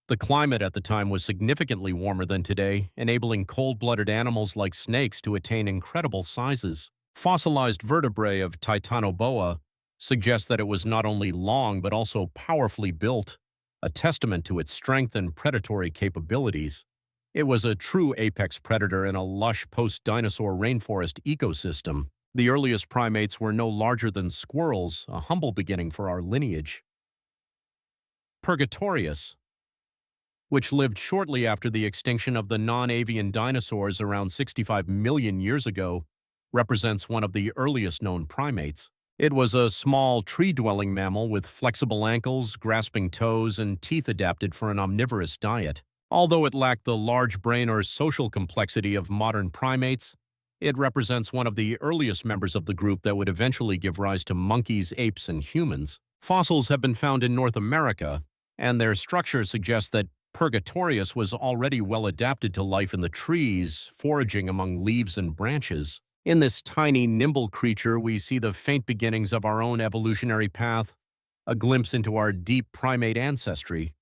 The climate at the time was significantly warmer than today, enabling cold-blooded animals like snakes to attain incredible sizes. Fossilized vertebrae of Titanoboa suggest that it was not only long but also powerfully built, a testament to its strength and predatory capabilities. It was a true apex predator in a lush post-dinosaur rainforest ecosystem. The earliest primates were no larger than squirrels, a humble beginning for our lineage. Purgatorius, which lived shortly after the extinction of the non-avian dinosaurs around 65 million years ago, represents one of the earliest known primates. It was a small tree-dwelling mammal with flexible ankles, grasping toes, and teeth adapted for an omnivorous diet. Although it lacked the large brain or social complexity of modern primates, it represents one of the earliest members of the group that would eventually give rise to monkeys, apes, and humans. Fossils have been found in North America, and their structure suggests that Purgatorius was already well adapted to life in the trees, foraging among leaves and branches. In this tiny, nimble creature, we see the faint beginnings of our own evolutionary path, a glimpse into our deep primate ancestry.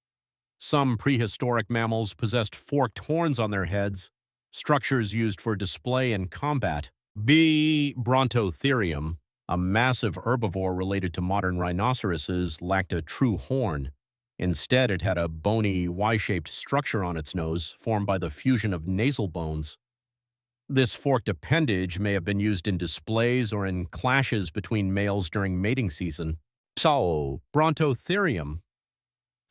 Some prehistoric mammals possessed forked horns on their heads, structures used for display and combat. Brontotherium, a massive herbivore related to modern rhinoceroses, lacked a true horn. Instead, it had a bony, Y-shaped structure on its nose, formed by the fusion of nasal bones. This forked appendage may have been used in displays or in clashes between males during mating season. Brontotherium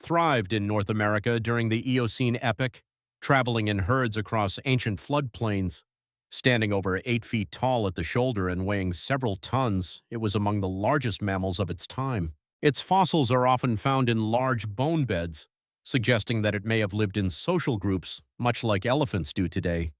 thrived in North America during the Eocene epoch, traveling in herds across ancient floodplains. Standing over 8 feet tall at the shoulder and weighing several tons, it was among the largest mammals of its time. Its fossils are often found in large bone beds, suggesting that it may have lived in social groups, much like elephants do today.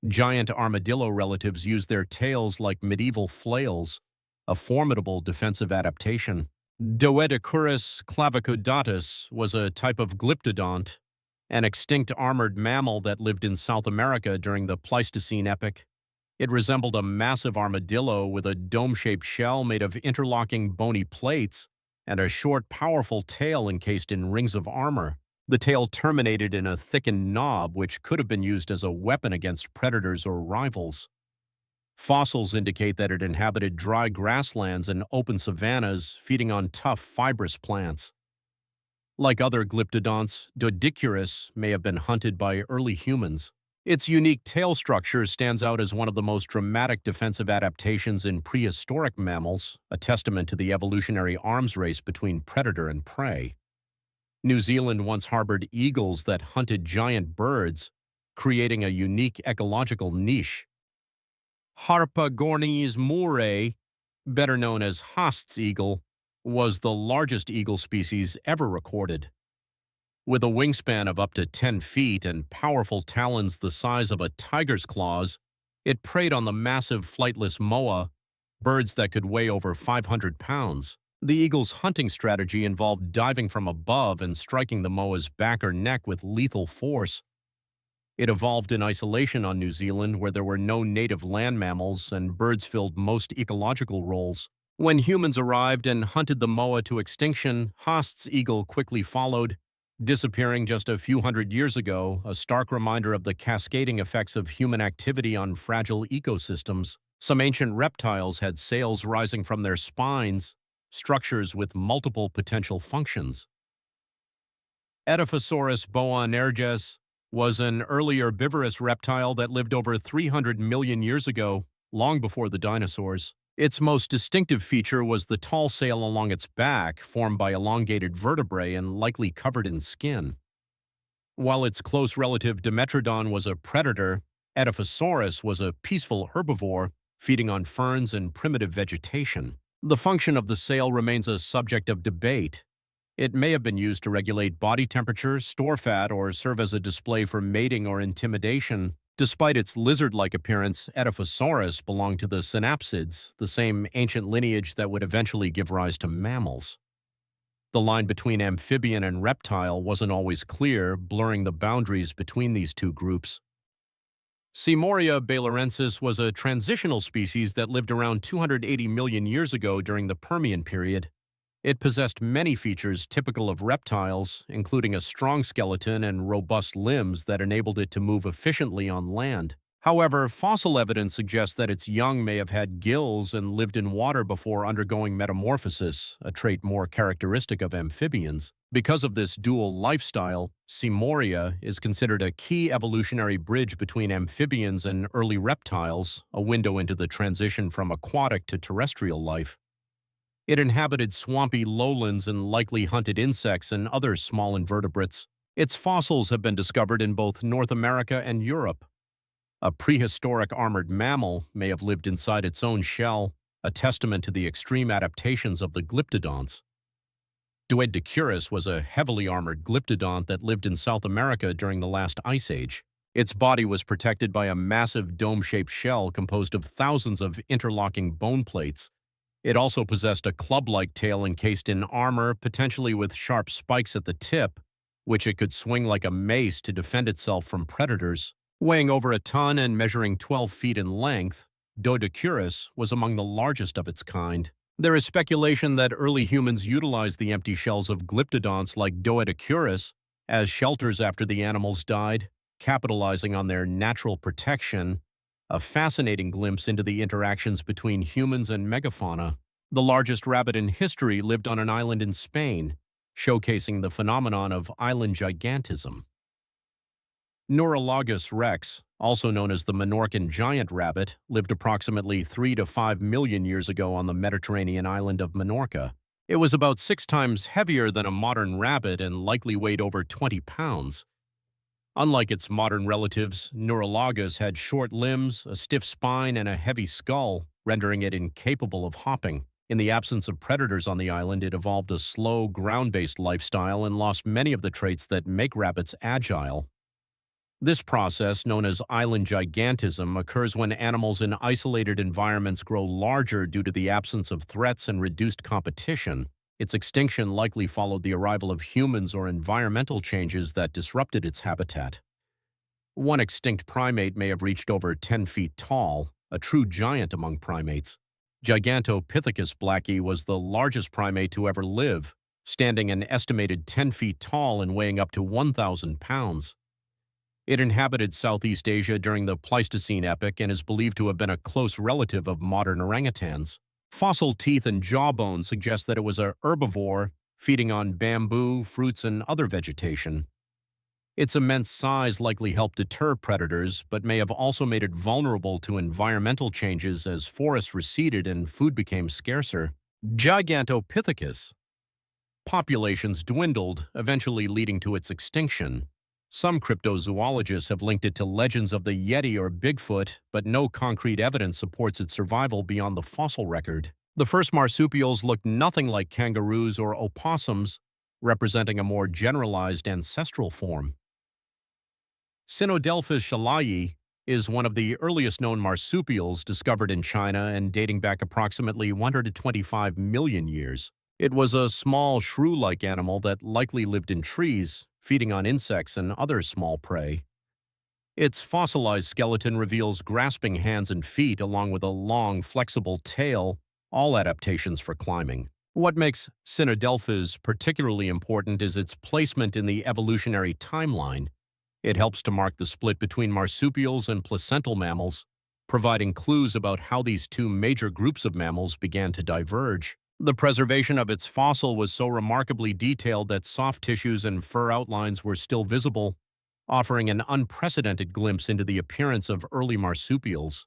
Giant armadillo relatives use their tails like medieval flails, a formidable defensive adaptation. Doedicurus clavicaudatus was a type of glyptodont, an extinct armored mammal that lived in South America during the Pleistocene epoch. It resembled a massive armadillo with a dome-shaped shell made of interlocking bony plates and a short, powerful tail encased in rings of armor. The tail terminated in a thickened knob which could have been used as a weapon against predators or rivals. Fossils indicate that it inhabited dry grasslands and open savannas, feeding on tough, fibrous plants. Like other glyptodonts, Doedicurus may have been hunted by early humans. Its unique tail structure stands out as one of the most dramatic defensive adaptations in prehistoric mammals, a testament to the evolutionary arms race between predator and prey. New Zealand once harbored eagles that hunted giant birds, creating a unique ecological niche. Harpagornis moorei, better known as Haast's eagle, was the largest eagle species ever recorded. With a wingspan of up to 10 feet and powerful talons the size of a tiger's claws, it preyed on the massive flightless moa, birds that could weigh over 500 pounds. The eagle's hunting strategy involved diving from above and striking the moa's back or neck with lethal force. It evolved in isolation on New Zealand, where there were no native land mammals and birds filled most ecological roles. When humans arrived and hunted the moa to extinction, Haast's eagle quickly followed, disappearing just a few hundred years ago, a stark reminder of the cascading effects of human activity on fragile ecosystems. Some ancient reptiles had sails rising from their spines, structures with multiple potential functions. Edaphosaurus boanerges was an early herbivorous reptile that lived over 300 million years ago, long before the dinosaurs. Its most distinctive feature was the tall sail along its back, formed by elongated vertebrae and likely covered in skin. While its close relative Dimetrodon was a predator, Edaphosaurus was a peaceful herbivore, feeding on ferns and primitive vegetation. The function of the sail remains a subject of debate. It may have been used to regulate body temperature, store fat, or serve as a display for mating or intimidation. Despite its lizard-like appearance, Edaphosaurus belonged to the synapsids, the same ancient lineage that would eventually give rise to mammals. The line between amphibian and reptile wasn't always clear, blurring the boundaries between these two groups. Seymoria bailarensis was a transitional species that lived around 280 million years ago during the Permian period. It possessed many features typical of reptiles, including a strong skeleton and robust limbs that enabled it to move efficiently on land. However, fossil evidence suggests that its young may have had gills and lived in water before undergoing metamorphosis, a trait more characteristic of amphibians. Because of this dual lifestyle, Seymoria is considered a key evolutionary bridge between amphibians and early reptiles, a window into the transition from aquatic to terrestrial life. It inhabited swampy lowlands and likely hunted insects and other small invertebrates. Its fossils have been discovered in both North America and Europe. A prehistoric armored mammal may have lived inside its own shell, a testament to the extreme adaptations of the glyptodonts. Doedicurus was a heavily armored glyptodont that lived in South America during the last ice age. Its body was protected by a massive dome-shaped shell composed of thousands of interlocking bone plates. It also possessed a club-like tail encased in armor, potentially with sharp spikes at the tip, which it could swing like a mace to defend itself from predators. Weighing over a ton and measuring 12 feet in length, Doedicurus was among the largest of its kind. There is speculation that early humans utilized the empty shells of glyptodonts like Doedicurus as shelters after the animals died, capitalizing on their natural protection, a fascinating glimpse into the interactions between humans and megafauna. The largest rabbit in history lived on an island in Spain, showcasing the phenomenon of island gigantism. Neurologus rex, also known as the Menorcan giant rabbit, lived approximately 3 to 5 million years ago on the Mediterranean island of Menorca. It was about 6 times heavier than a modern rabbit and likely weighed over 20 pounds. Unlike its modern relatives, Neurologus had short limbs, a stiff spine, and a heavy skull, rendering it incapable of hopping. In the absence of predators on the island, it evolved a slow, ground-based lifestyle and lost many of the traits that make rabbits agile. This process, known as island gigantism, occurs when animals in isolated environments grow larger due to the absence of threats and reduced competition. Its extinction likely followed the arrival of humans or environmental changes that disrupted its habitat. One extinct primate may have reached over 10 feet tall, a true giant among primates. Gigantopithecus blacki was the largest primate to ever live, standing an estimated 10 feet tall and weighing up to 1,000 pounds. It inhabited Southeast Asia during the Pleistocene epoch and is believed to have been a close relative of modern orangutans. Fossil teeth and jawbone suggest that it was a herbivore, feeding on bamboo, fruits, and other vegetation. Its immense size likely helped deter predators, but may have also made it vulnerable to environmental changes as forests receded and food became scarcer. Gigantopithecus populations dwindled, eventually leading to its extinction. Some cryptozoologists have linked it to legends of the Yeti or Bigfoot, but no concrete evidence supports its survival beyond the fossil record. The first marsupials looked nothing like kangaroos or opossums, representing a more generalized ancestral form. Sinodelphis shalayi is one of the earliest known marsupials discovered in China and dating back approximately 125 million years. It was a small shrew-like animal that likely lived in trees, feeding on insects and other small prey. Its fossilized skeleton reveals grasping hands and feet along with a long, flexible tail, all adaptations for climbing. What makes Sinodelphis particularly important is its placement in the evolutionary timeline. It helps to mark the split between marsupials and placental mammals, providing clues about how these two major groups of mammals began to diverge. The preservation of its fossil was so remarkably detailed that soft tissues and fur outlines were still visible, offering an unprecedented glimpse into the appearance of early marsupials.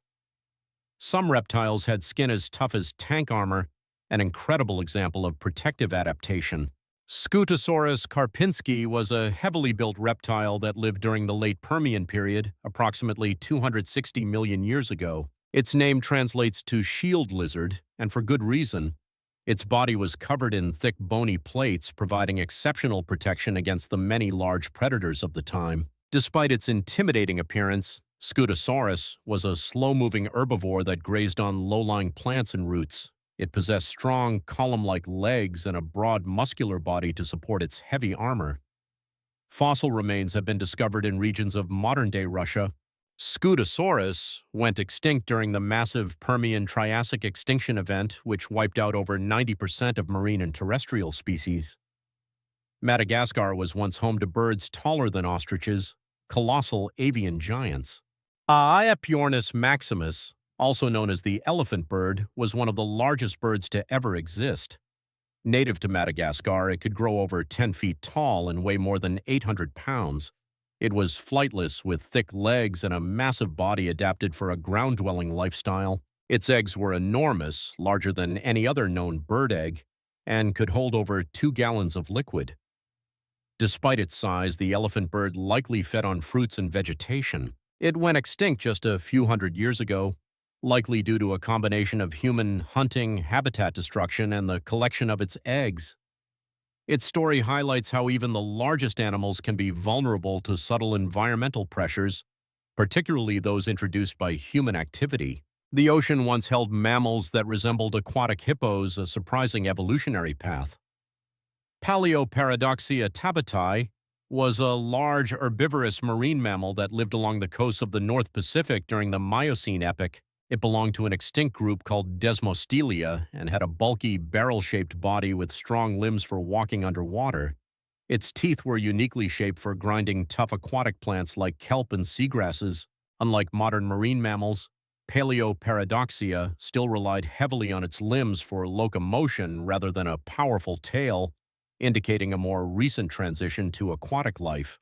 Some reptiles had skin as tough as tank armor, an incredible example of protective adaptation. Scutosaurus karpinski was a heavily built reptile that lived during the late Permian period, approximately 260 million years ago. Its name translates to shield lizard, and for good reason. Its body was covered in thick bony plates, providing exceptional protection against the many large predators of the time. Despite its intimidating appearance, Scutosaurus was a slow-moving herbivore that grazed on low-lying plants and roots. It possessed strong, column-like legs and a broad muscular body to support its heavy armor. Fossil remains have been discovered in regions of modern-day Russia. Scutosaurus went extinct during the massive Permian-Triassic extinction event, which wiped out over 90% of marine and terrestrial species. Madagascar was once home to birds taller than ostriches, colossal avian giants. Aepyornis maximus, also known as the elephant bird, was one of the largest birds to ever exist. Native to Madagascar, it could grow over 10 feet tall and weigh more than 800 pounds. It was flightless with thick legs and a massive body adapted for a ground-dwelling lifestyle. Its eggs were enormous, larger than any other known bird egg, and could hold over 2 gallons of liquid. Despite its size, the elephant bird likely fed on fruits and vegetation. It went extinct just a few hundred years ago, likely due to a combination of human hunting, habitat destruction, and the collection of its eggs. Its story highlights how even the largest animals can be vulnerable to subtle environmental pressures, particularly those introduced by human activity. The ocean once held mammals that resembled aquatic hippos, a surprising evolutionary path. Paleoparadoxia tabbatai was a large herbivorous marine mammal that lived along the coasts of the North Pacific during the Miocene epoch. It belonged to an extinct group called Desmostylia and had a bulky, barrel-shaped body with strong limbs for walking underwater. Its teeth were uniquely shaped for grinding tough aquatic plants like kelp and seagrasses. Unlike modern marine mammals, Paleoparadoxia still relied heavily on its limbs for locomotion rather than a powerful tail, indicating a more recent transition to aquatic life.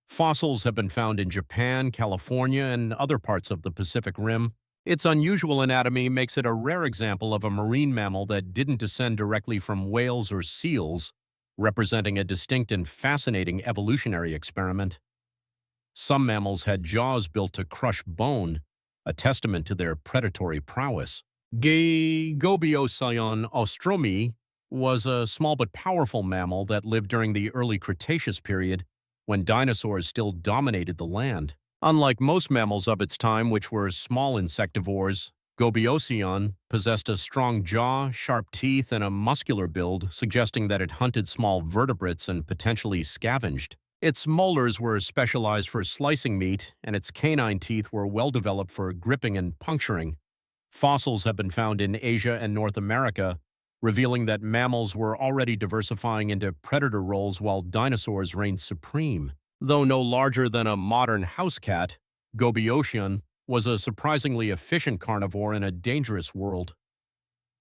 Fossils have been found in Japan, California, and other parts of the Pacific Rim. Its unusual anatomy makes it a rare example of a marine mammal that didn't descend directly from whales or seals, representing a distinct and fascinating evolutionary experiment. Some mammals had jaws built to crush bone, a testament to their predatory prowess. Gobioscion ostromi was a small but powerful mammal that lived during the early Cretaceous period, when dinosaurs still dominated the land. Unlike most mammals of its time, which were small insectivores, Gobioscion possessed a strong jaw, sharp teeth, and a muscular build, suggesting that it hunted small vertebrates and potentially scavenged. Its molars were specialized for slicing meat, and its canine teeth were well developed for gripping and puncturing. Fossils have been found in Asia and North America, revealing that mammals were already diversifying into predator roles while dinosaurs reigned supreme. Though no larger than a modern house cat, Gobioscion was a surprisingly efficient carnivore in a dangerous world.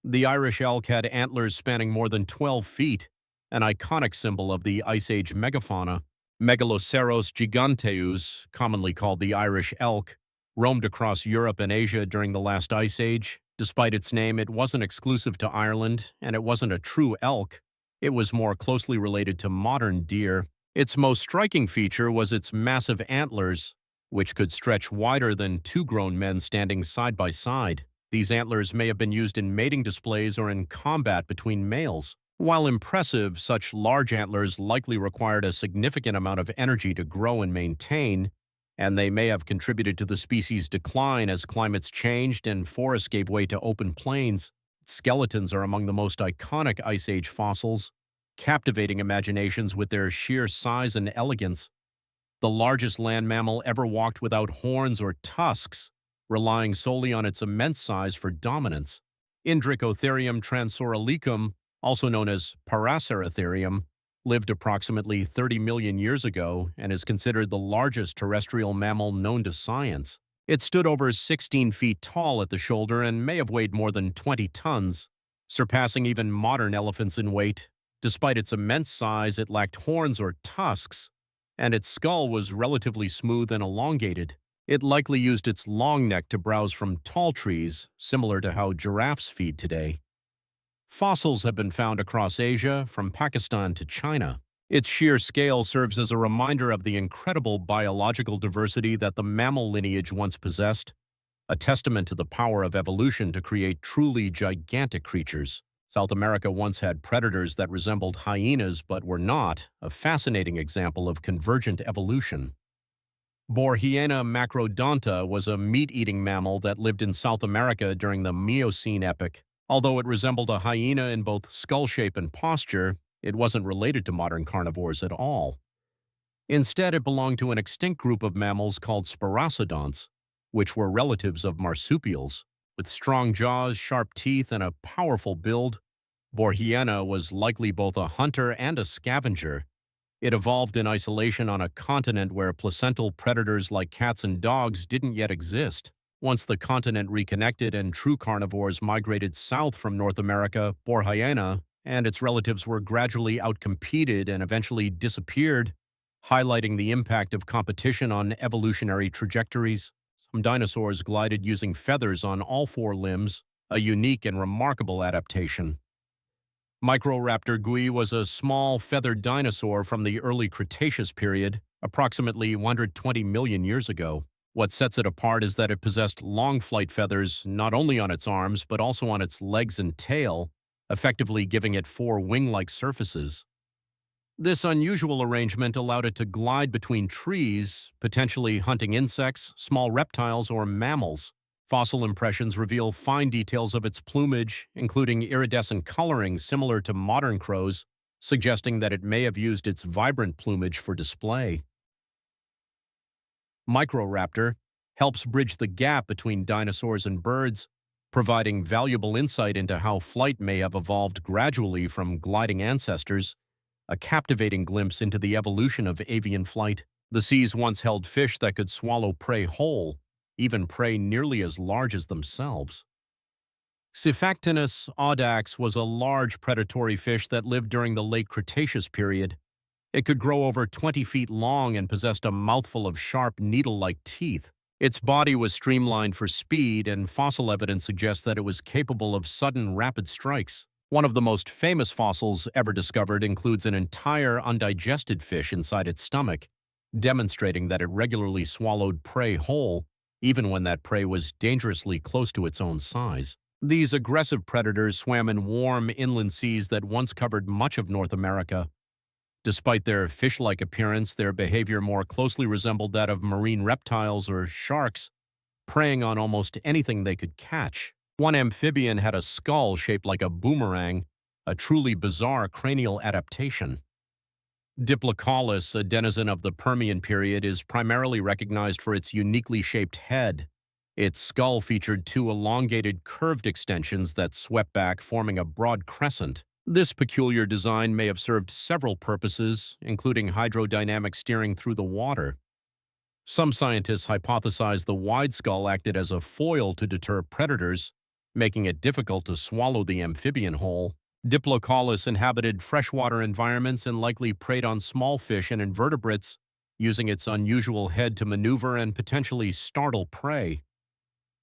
The Irish elk had antlers spanning more than 12 feet, an iconic symbol of the Ice Age megafauna. Megaloceros giganteus, commonly called the Irish elk, roamed across Europe and Asia during the last Ice Age. Despite its name, it wasn't exclusive to Ireland, and it wasn't a true elk. It was more closely related to modern deer. Its most striking feature was its massive antlers, which could stretch wider than 2 grown men standing side by side. These antlers may have been used in mating displays or in combat between males. While impressive, such large antlers likely required a significant amount of energy to grow and maintain, and they may have contributed to the species' decline as climates changed and forests gave way to open plains. Skeletons are among the most iconic Ice Age fossils, captivating imaginations with their sheer size and elegance. The largest land mammal ever walked without horns or tusks, relying solely on its immense size for dominance. Indricotherium transoralicum, also known as Paraceratherium, lived approximately 30 million years ago and is considered the largest terrestrial mammal known to science. It stood over 16 feet tall at the shoulder and may have weighed more than 20 tons, surpassing even modern elephants in weight. Despite its immense size, it lacked horns or tusks, and its skull was relatively smooth and elongated. It likely used its long neck to browse from tall trees, similar to how giraffes feed today. Fossils have been found across Asia, from Pakistan to China. Its sheer scale serves as a reminder of the incredible biological diversity that the mammal lineage once possessed, a testament to the power of evolution to create truly gigantic creatures. South America once had predators that resembled hyenas but were not, a fascinating example of convergent evolution. Borhyena macrodonta was a meat-eating mammal that lived in South America during the Miocene epoch. Although it resembled a hyena in both skull shape and posture, it wasn't related to modern carnivores at all. Instead, it belonged to an extinct group of mammals called sparassodonts, which were relatives of marsupials. With strong jaws, sharp teeth, and a powerful build, Borhyena was likely both a hunter and a scavenger. It evolved in isolation on a continent where placental predators like cats and dogs didn't yet exist. Once the continent reconnected and true carnivores migrated south from North America, Borhyena and its relatives were gradually outcompeted and eventually disappeared, highlighting the impact of competition on evolutionary trajectories. Some dinosaurs glided using feathers on all four limbs, a unique and remarkable adaptation. Microraptor gui was a small, feathered dinosaur from the early Cretaceous period, approximately 120 million years ago. What sets it apart is that it possessed long flight feathers not only on its arms but also on its legs and tail, effectively giving it four wing-like surfaces. This unusual arrangement allowed it to glide between trees, potentially hunting insects, small reptiles, or mammals. Fossil impressions reveal fine details of its plumage, including iridescent coloring similar to modern crows, suggesting that it may have used its vibrant plumage for display. Microraptor helps bridge the gap between dinosaurs and birds, providing valuable insight into how flight may have evolved gradually from gliding ancestors, a captivating glimpse into the evolution of avian flight. The seas once held fish that could swallow prey whole, even prey nearly as large as themselves. Cephactinus audax was a large predatory fish that lived during the late Cretaceous period. It could grow over 20 feet long and possessed a mouthful of sharp, needle-like teeth. Its body was streamlined for speed, and fossil evidence suggests that it was capable of sudden, rapid strikes. One of the most famous fossils ever discovered includes an entire undigested fish inside its stomach, demonstrating that it regularly swallowed prey whole, even when that prey was dangerously close to its own size. These aggressive predators swam in warm inland seas that once covered much of North America. Despite their fish-like appearance, their behavior more closely resembled that of marine reptiles or sharks, preying on almost anything they could catch. One amphibian had a skull shaped like a boomerang, a truly bizarre cranial adaptation. Diplocaulus, a denizen of the Permian period, is primarily recognized for its uniquely shaped head. Its skull featured two elongated, curved extensions that swept back, forming a broad crescent. This peculiar design may have served several purposes, including hydrodynamic steering through the water. Some scientists hypothesize the wide skull acted as a foil to deter predators, making it difficult to swallow the amphibian whole. Diplocaulus inhabited freshwater environments and likely preyed on small fish and invertebrates, using its unusual head to maneuver and potentially startle prey.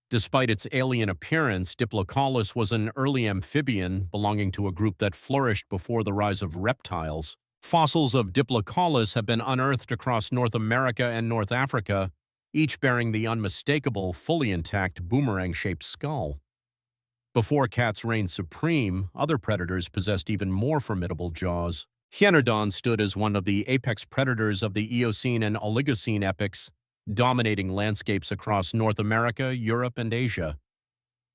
Despite its alien appearance, Diplocaulus was an early amphibian belonging to a group that flourished before the rise of reptiles. Fossils of Diplocaulus have been unearthed across North America and North Africa, each bearing the unmistakable, fully intact boomerang-shaped skull. Before cats reigned supreme, other predators possessed even more formidable jaws. Hyenodon stood as one of the apex predators of the Eocene and Oligocene epochs, dominating landscapes across North America, Europe, and Asia.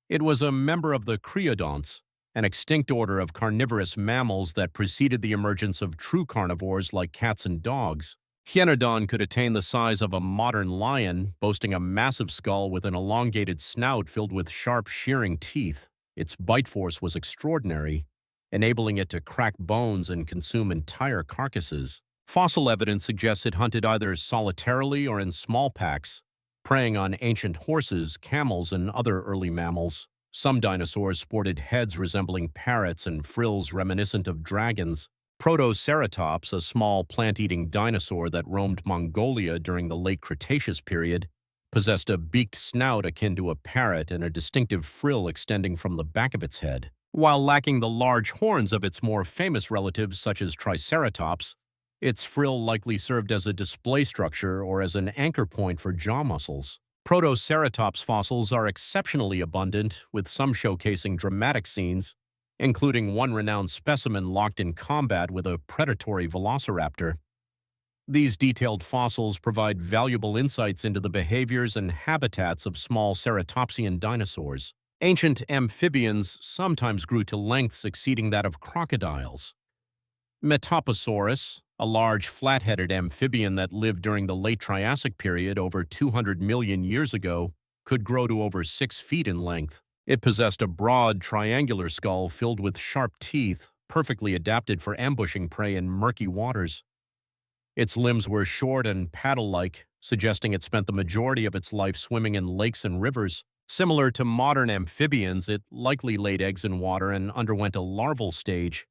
It was a member of the creodonts, an extinct order of carnivorous mammals that preceded the emergence of true carnivores like cats and dogs. Hyenodon could attain the size of a modern lion, boasting a massive skull with an elongated snout filled with sharp, shearing teeth. Its bite force was extraordinary, enabling it to crack bones and consume entire carcasses. Fossil evidence suggests it hunted either solitarily or in small packs, preying on ancient horses, camels, and other early mammals. Some dinosaurs sported heads resembling parrots and frills reminiscent of dragons. Protoceratops, a small plant-eating dinosaur that roamed Mongolia during the late Cretaceous period, possessed a beaked snout akin to a parrot and a distinctive frill extending from the back of its head. While lacking the large horns of its more famous relatives such as Triceratops, its frill likely served as a display structure or as an anchor point for jaw muscles. Protoceratops fossils are exceptionally abundant, with some showcasing dramatic scenes, including one renowned specimen locked in combat with a predatory velociraptor. These detailed fossils provide valuable insights into the behaviors and habitats of small ceratopsian dinosaurs. Ancient amphibians sometimes grew to lengths exceeding that of crocodiles. Metaposaurus, a large flat-headed amphibian that lived during the late Triassic period over 200 million years ago, could grow to over 6 feet in length. It possessed a broad, triangular skull filled with sharp teeth, perfectly adapted for ambushing prey in murky waters. Its limbs were short and paddle-like, suggesting it spent the majority of its life swimming in lakes and rivers. Similar to modern amphibians, it likely laid eggs in water and underwent a larval stage.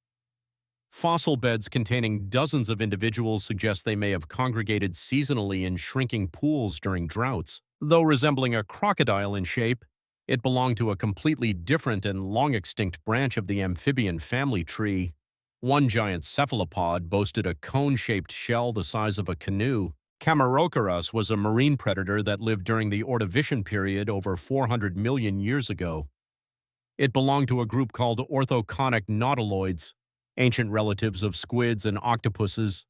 Fossil beds containing dozens of individuals suggest they may have congregated seasonally in shrinking pools during droughts. Though resembling a crocodile in shape, it belonged to a completely different and long-extinct branch of the amphibian family tree. One giant cephalopod boasted a cone-shaped shell the size of a canoe. Camarasaurus was a marine predator that lived during the Ordovician period over 400 million years ago. It belonged to a group called orthoconic nautiloids, ancient relatives of squids and octopuses.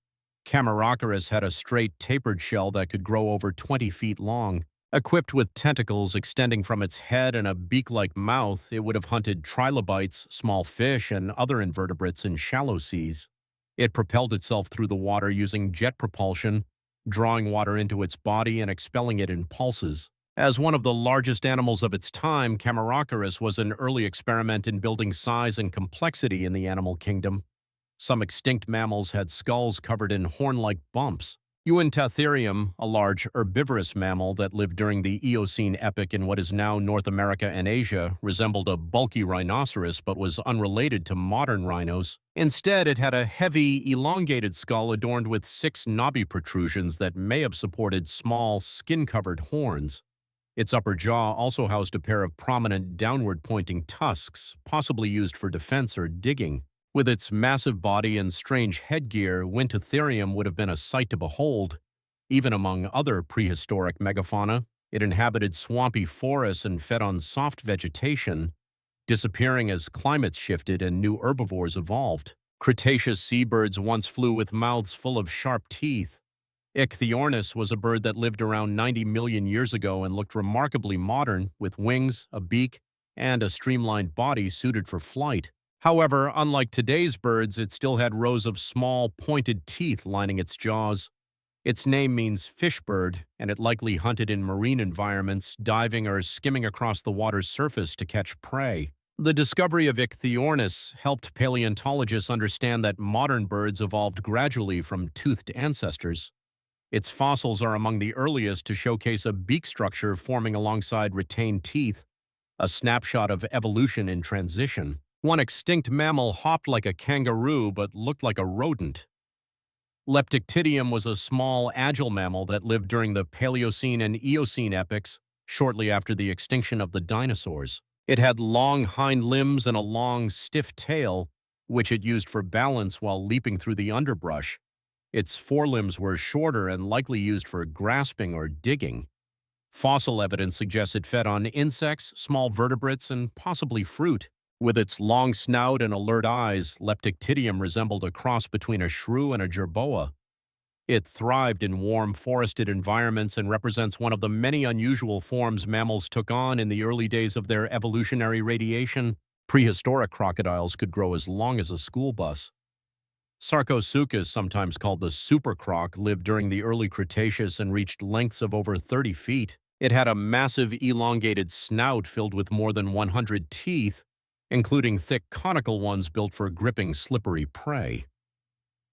Camarasaurus had a straight, tapered shell that could grow over 20 feet long. Equipped with tentacles extending from its head and a beak-like mouth, it would have hunted trilobites, small fish, and other invertebrates in shallow seas. It propelled itself through the water using jet propulsion, drawing water into its body and expelling it in pulses. As one of the largest animals of its time, Camarasaurus was an early experiment in building size and complexity in the animal kingdom. Some extinct mammals had skulls covered in horn-like bumps. Uintatherium, a large herbivorous mammal that lived during the Eocene epoch in what is now North America and Asia, resembled a bulky rhinoceros but was unrelated to modern rhinos. Instead, it had a heavy, elongated skull adorned with 6 knobby protrusions that may have supported small, skin-covered horns. Its upper jaw also housed a pair of prominent downward-pointing tusks, possibly used for defense or digging. With its massive body and strange headgear, Uintatherium would have been a sight to behold. Even among other prehistoric megafauna, it inhabited swampy forests and fed on soft vegetation, disappearing as climates shifted and new herbivores evolved. Cretaceous seabirds once flew with mouths full of sharp teeth. Ichthyornis was a bird that lived around 90 million years ago and looked remarkably modern, with wings, a beak, and a streamlined body suited for flight. However, unlike today's birds, it still had rows of small, pointed teeth lining its jaws. Its name means fish bird, and it likely hunted in marine environments, diving or skimming across the water's surface to catch prey. The discovery of Ichthyornis helped paleontologists understand that modern birds evolved gradually from toothed ancestors. Its fossils are among the earliest to showcase a beak structure forming alongside retained teeth, a snapshot of evolution in transition. One extinct mammal hopped like a kangaroo but looked like a rodent. Leptictidium was a small, agile mammal that lived during the Paleocene and Eocene epochs, shortly after the extinction of the dinosaurs. It had long hind limbs and a long, stiff tail, which it used for balance while leaping through the underbrush. Its forelimbs were shorter and likely used for grasping or digging. Fossil evidence suggests it fed on insects, small vertebrates, and possibly fruit. With its long snout and alert eyes, Leptictidium resembled a cross between a shrew and a jerboa. It thrived in warm, forested environments and represents one of the many unusual forms mammals took on in the early days of their evolutionary radiation. Prehistoric crocodiles could grow as long as a school bus. Sarcosuchus, sometimes called the supercroc, lived during the early Cretaceous and reached lengths of over 30 feet. It had a massive, elongated snout filled with more than 100 teeth, including thick conical ones built for gripping slippery prey.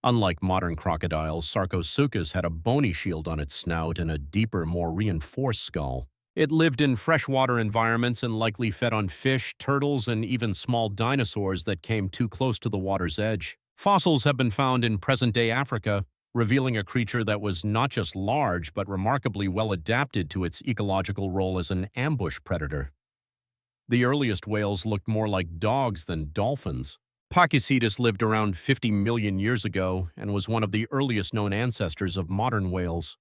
Unlike modern crocodiles, Sarcosuchus had a bony shield on its snout and a deeper, more reinforced skull. It lived in freshwater environments and likely fed on fish, turtles, and even small dinosaurs that came too close to the water's edge. Fossils have been found in present-day Africa, revealing a creature that was not just large but remarkably well adapted to its ecological role as an ambush predator. The earliest whales looked more like dogs than dolphins. Pachycetus lived around 50 million years ago and was one of the earliest known ancestors of modern whales.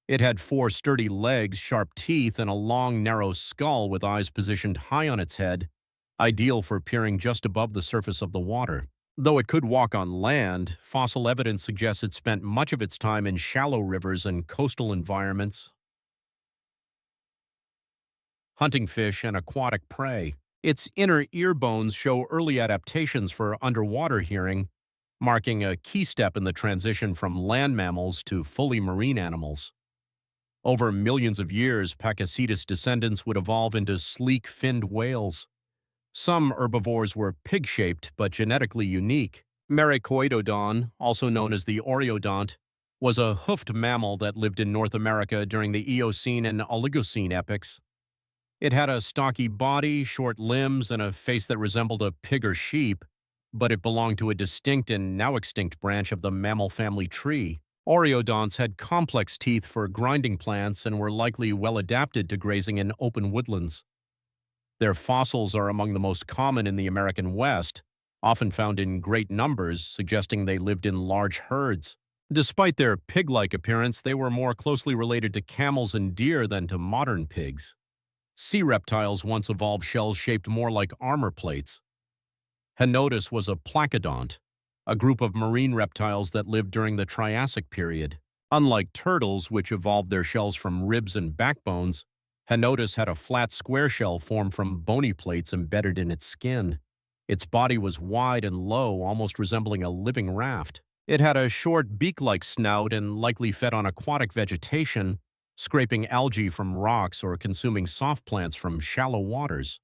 It had 4 sturdy legs, sharp teeth, and a long, narrow skull with eyes positioned high on its head, ideal for peering just above the surface of the water. Though it could walk on land, fossil evidence suggests it spent much of its time in shallow rivers and coastal environments, hunting fish and aquatic prey. Its inner ear bones show early adaptations for underwater hearing, marking a key step in the transition from land mammals to fully marine animals. Over millions of years, Pakicetus descendants would evolve into sleek finned whales. Some herbivores were pig-shaped but genetically unique. Mericoidodon, also known as the oreodont, was a hoofed mammal that lived in North America during the Eocene and Oligocene epochs. It had a stocky body, short limbs, and a face that resembled a pig or sheep, but it belonged to a distinct and now extinct branch of the mammal family tree. Oreodonts had complex teeth for grinding plants and were likely well adapted to grazing in open woodlands. Their fossils are among the most common in the American West, often found in great numbers, suggesting they lived in large herds. Despite their pig-like appearance, they were more closely related to camels and deer than to modern pigs. Sea reptiles once evolved shells shaped more like armor plates. Henotus was a placodont, a group of marine reptiles that lived during the Triassic period. Unlike turtles, which evolved their shells from ribs and backbones, Henotus had a flat square shell formed from bony plates embedded in its skin. Its body was wide and low, almost resembling a living raft. It had a short beak-like snout and likely fed on aquatic vegetation, scraping algae from rocks or consuming soft plants from shallow waters.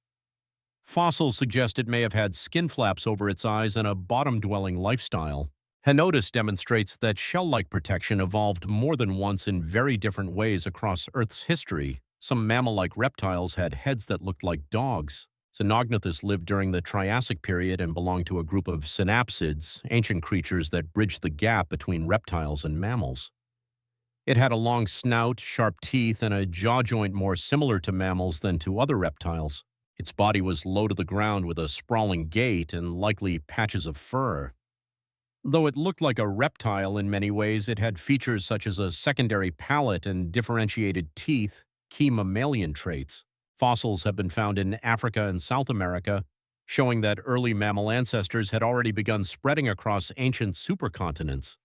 Fossils suggest it may have had skin flaps over its eyes and a bottom-dwelling lifestyle. Henotus demonstrates that shell-like protection evolved more than once in very different ways across Earth's history. Some mammal-like reptiles had heads that looked like dogs. Cynognathus lived during the Triassic period and belonged to a group of synapsids, ancient creatures that bridged the gap between reptiles and mammals. It had a long snout, sharp teeth, and a jaw joint more similar to mammals than to other reptiles. Its body was low to the ground with a sprawling gait and likely patches of fur. Though it looked like a reptile in many ways, it had features such as a secondary palate and differentiated teeth, key mammalian traits. Fossils have been found in Africa and South America, showing that early mammal ancestors had already begun spreading across ancient supercontinents.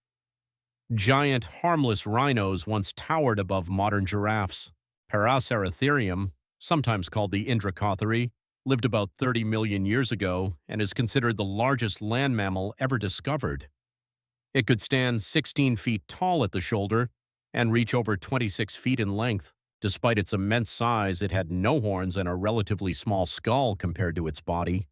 Giant, harmless rhinos once towered above modern giraffes. Paraceratherium, sometimes called the Indracotheri, lived about 30 million years ago and is considered the largest land mammal ever discovered. It could stand 16 feet tall at the shoulder and reach over 26 feet in length. Despite its immense size, it had no horns and a relatively small skull compared to its body.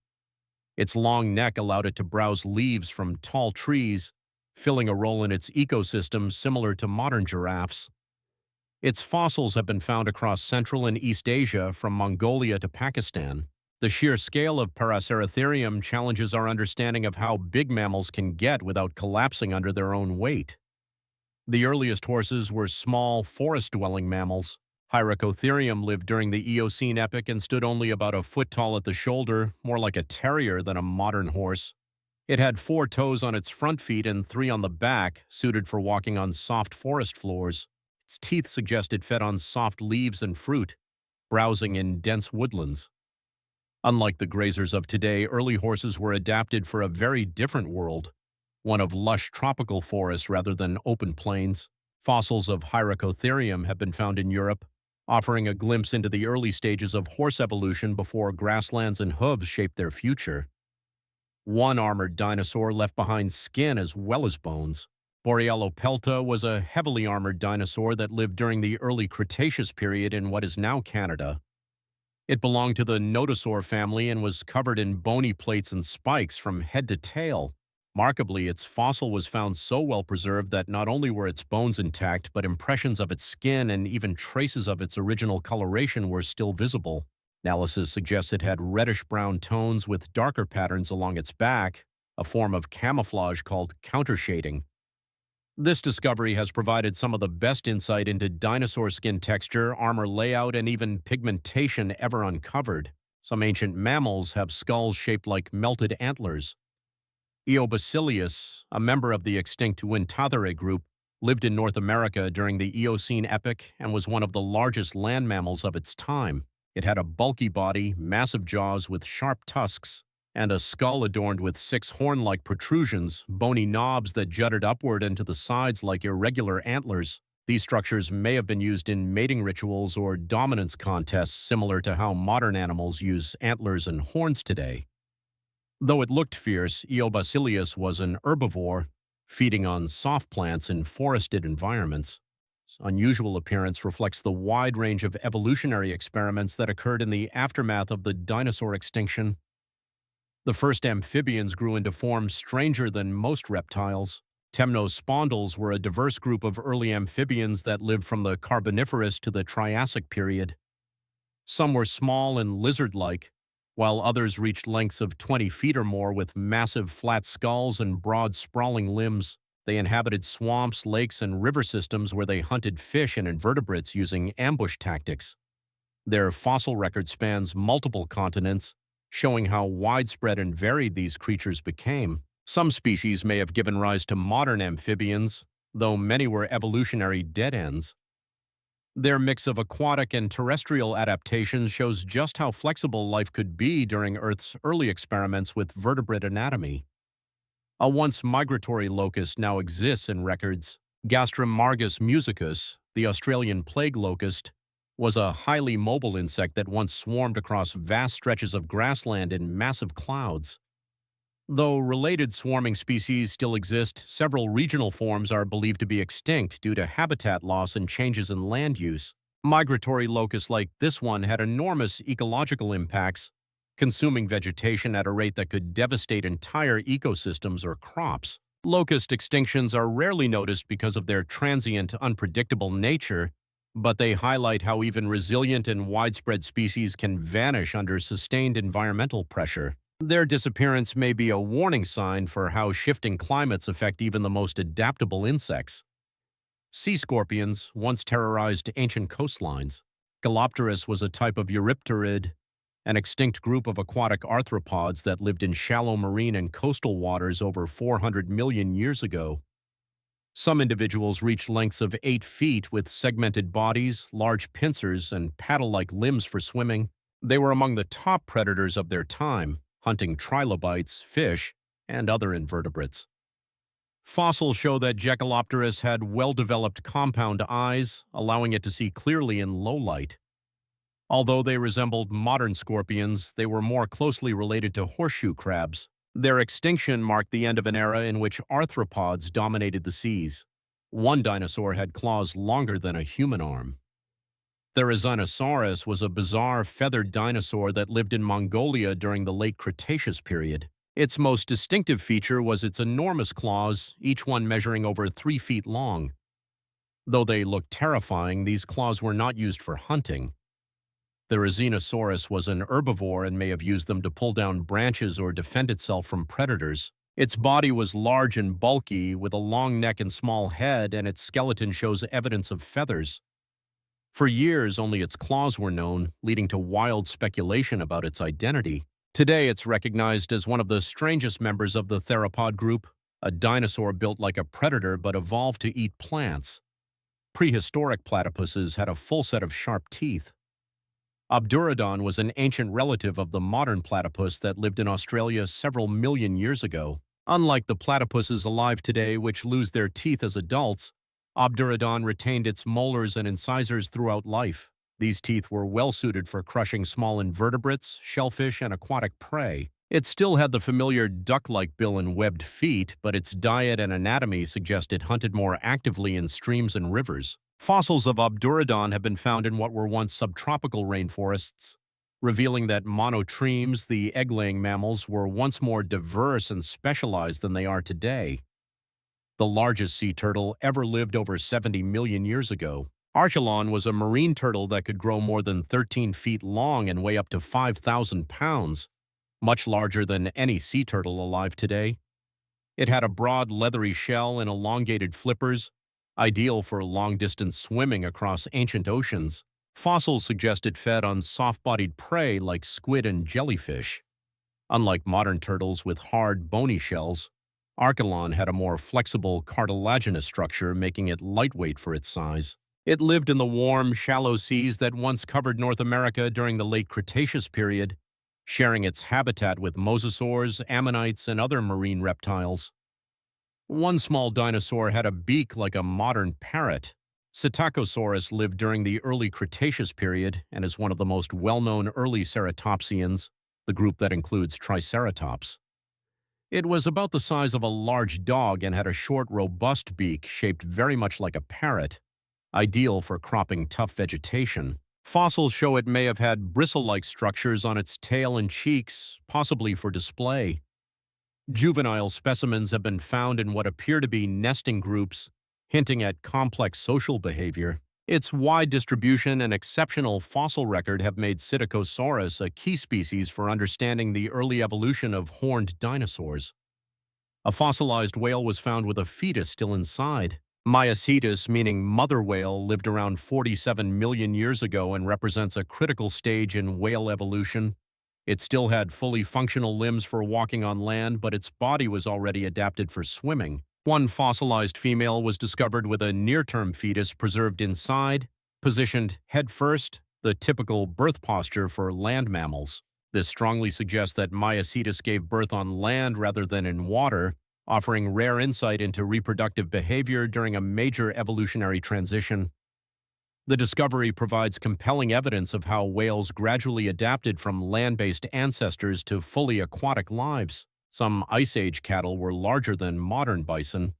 Its long neck allowed it to browse leaves from tall trees, filling a role in its ecosystem similar to modern giraffes. Its fossils have been found across Central and East Asia, from Mongolia to Pakistan. The sheer scale of Paraceratherium challenges our understanding of how big mammals can get without collapsing under their own weight. The earliest horses were small, forest-dwelling mammals. Hyracotherium lived during the Eocene epoch and stood only about a foot tall at the shoulder, more like a terrier than a modern horse. It had 4 toes on its front feet and 3 on the back, suited for walking on soft forest floors. Its teeth suggest it fed on soft leaves and fruit, browsing in dense woodlands. Unlike the grazers of today, early horses were adapted for a very different world, one of lush tropical forests rather than open plains. Fossils of Hyracotherium have been found in Europe, offering a glimpse into the early stages of horse evolution before grasslands and hooves shaped their future. One armored dinosaur left behind skin as well as bones. Borealopelta was a heavily armored dinosaur that lived during the early Cretaceous period in what is now Canada. It belonged to the nodosaur family and was covered in bony plates and spikes from head to tail. Remarkably, its fossil was found so well preserved that not only were its bones intact, but impressions of its skin and even traces of its original coloration were still visible. Analysis suggests it had reddish-brown tones with darker patterns along its back, a form of camouflage called countershading. This discovery has provided some of the best insight into dinosaur skin texture, armor layout, and even pigmentation ever uncovered. Some ancient mammals have skulls shaped like melted antlers. Eobacilius, a member of the extinct Wintothere group, lived in North America during the Eocene epoch and was one of the largest land mammals of its time. It had a bulky body, massive jaws with sharp tusks, and a skull adorned with six horn-like protrusions, bony knobs that jutted upward into the sides like irregular antlers. These structures may have been used in mating rituals or dominance contests, similar to how modern animals use antlers and horns today. Though it looked fierce, Eobacilius was an herbivore, feeding on soft plants in forested environments. Its unusual appearance reflects the wide range of evolutionary experiments that occurred in the aftermath of the dinosaur extinction. The first amphibians grew into forms stranger than most reptiles. Temnospondyls were a diverse group of early amphibians that lived from the Carboniferous to the Triassic period. Some were small and lizard-like, while others reached lengths of 20 feet or more with massive flat skulls and broad sprawling limbs. They inhabited swamps, lakes, and river systems where they hunted fish and invertebrates using ambush tactics. Their fossil record spans multiple continents, showing how widespread and varied these creatures became. Some species may have given rise to modern amphibians, though many were evolutionary dead ends. Their mix of aquatic and terrestrial adaptations shows just how flexible life could be during Earth's early experiments with vertebrate anatomy. A once migratory locust now exists in records. Gastроmargus musicus, the Australian plague locust, was a highly mobile insect that once swarmed across vast stretches of grassland in massive clouds. Though related swarming species still exist, several regional forms are believed to be extinct due to habitat loss and changes in land use. Migratory locusts like this one had enormous ecological impacts, consuming vegetation at a rate that could devastate entire ecosystems or crops. Locust extinctions are rarely noticed because of their transient, unpredictable nature, but they highlight how even resilient and widespread species can vanish under sustained environmental pressure. Their disappearance may be a warning sign for how shifting climates affect even the most adaptable insects. Sea scorpions once terrorized ancient coastlines. Galopterus was a type of eurypterid, an extinct group of aquatic arthropods that lived in shallow marine and coastal waters over 400 million years ago. Some individuals reached lengths of 8 feet with segmented bodies, large pincers, and paddle-like limbs for swimming. They were among the top predators of their time, hunting trilobites, fish, and other invertebrates. Fossils show that Geckalopterus had well-developed compound eyes, allowing it to see clearly in low light. Although they resembled modern scorpions, they were more closely related to horseshoe crabs. Their extinction marked the end of an era in which arthropods dominated the seas. One dinosaur had claws longer than a human arm. Therizinosaurus was a bizarre feathered dinosaur that lived in Mongolia during the late Cretaceous period. Its most distinctive feature was its enormous claws, each one measuring over 3 feet long. Though they looked terrifying, these claws were not used for hunting. Therizinosaurus was an herbivore and may have used them to pull down branches or defend itself from predators. Its body was large and bulky, with a long neck and small head, and its skeleton shows evidence of feathers. For years, only its claws were known, leading to wild speculation about its identity. Today, it's recognized as one of the strangest members of the theropod group, a dinosaur built like a predator but evolved to eat plants. Prehistoric platypuses had a full set of sharp teeth. Obdurodon was an ancient relative of the modern platypus that lived in Australia several million years ago. Unlike the platypuses alive today, which lose their teeth as adults, Obdurodon retained its molars and incisors throughout life. These teeth were well-suited for crushing small invertebrates, shellfish, and aquatic prey. It still had the familiar duck-like bill and webbed feet, but its diet and anatomy suggest it hunted more actively in streams and rivers. Fossils of Obdurodon have been found in what were once subtropical rainforests, revealing that monotremes, the egg-laying mammals, were once more diverse and specialized than they are today. The largest sea turtle ever lived over 70 million years ago. Archelon was a marine turtle that could grow more than 13 feet long and weigh up to 5,000 pounds, much larger than any sea turtle alive today. It had a broad, leathery shell and elongated flippers, ideal for long-distance swimming across ancient oceans. Fossils suggest it fed on soft-bodied prey like squid and jellyfish. Unlike modern turtles with hard, bony shells, Archelon had a more flexible, cartilaginous structure, making it lightweight for its size. It lived in the warm, shallow seas that once covered North America during the late Cretaceous period, sharing its habitat with mosasaurs, ammonites, and other marine reptiles. One small dinosaur had a beak like a modern parrot. Psittacosaurus lived during the early Cretaceous period and is one of the most well-known early ceratopsians, the group that includes Triceratops. It was about the size of a large dog and had a short, robust beak shaped very much like a parrot, ideal for cropping tough vegetation. Fossils show it may have had bristle-like structures on its tail and cheeks, possibly for display. Juvenile specimens have been found in what appear to be nesting groups, hinting at complex social behavior. Its wide distribution and exceptional fossil record have made Psittacosaurus a key species for understanding the early evolution of horned dinosaurs. A fossilized whale was found with a fetus still inside. Myocetus, meaning mother whale, lived around 47 million years ago and represents a critical stage in whale evolution. It still had fully functional limbs for walking on land, but its body was already adapted for swimming. One fossilized female was discovered with a near-term fetus preserved inside, positioned head first, the typical birth posture for land mammals. This strongly suggests that Myocetus gave birth on land rather than in water, offering rare insight into reproductive behavior during a major evolutionary transition. The discovery provides compelling evidence of how whales gradually adapted from land-based ancestors to fully aquatic lives. Some Ice Age cattle were larger than modern bison.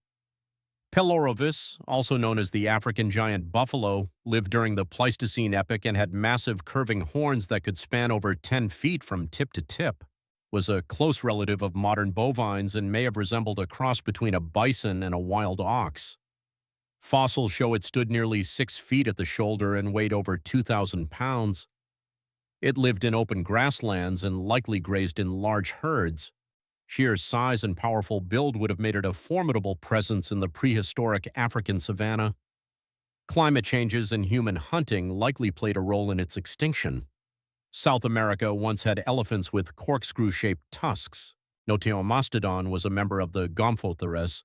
Pelorovis, also known as the African giant buffalo, lived during the Pleistocene epoch and had massive curving horns that could span over 10 feet from tip to tip. Was a close relative of modern bovines and may have resembled a cross between a bison and a wild ox. Fossils show it stood nearly 6 feet at the shoulder and weighed over 2,000 pounds. It lived in open grasslands and likely grazed in large herds. Sheer size and powerful build would have made it a formidable presence in the prehistoric African savanna. Climate changes and human hunting likely played a role in its extinction. South America once had elephants with corkscrew-shaped tusks. Noteomastodon was a member of the Gomphotheres,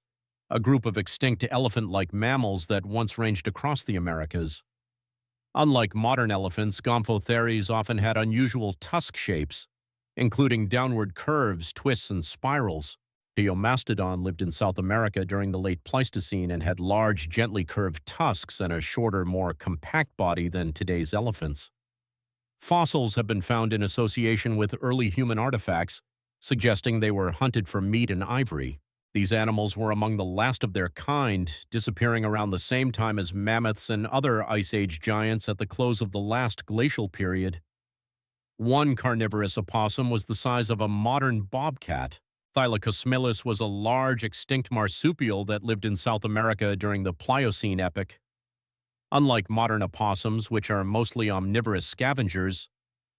a group of extinct elephant-like mammals that once ranged across the Americas. Unlike modern elephants, Gomphotheres often had unusual tusk shapes, including downward curves, twists, and spirals. Noteomastodon lived in South America during the late Pleistocene and had large, gently curved tusks and a shorter, more compact body than today's elephants. Fossils have been found in association with early human artifacts, suggesting they were hunted for meat and ivory. These animals were among the last of their kind, disappearing around the same time as mammoths and other Ice Age giants at the close of the last glacial period. One carnivorous opossum was the size of a modern bobcat. Thylacosmilus was a large, extinct marsupial that lived in South America during the Pliocene epoch. Unlike modern opossums, which are mostly omnivorous scavengers,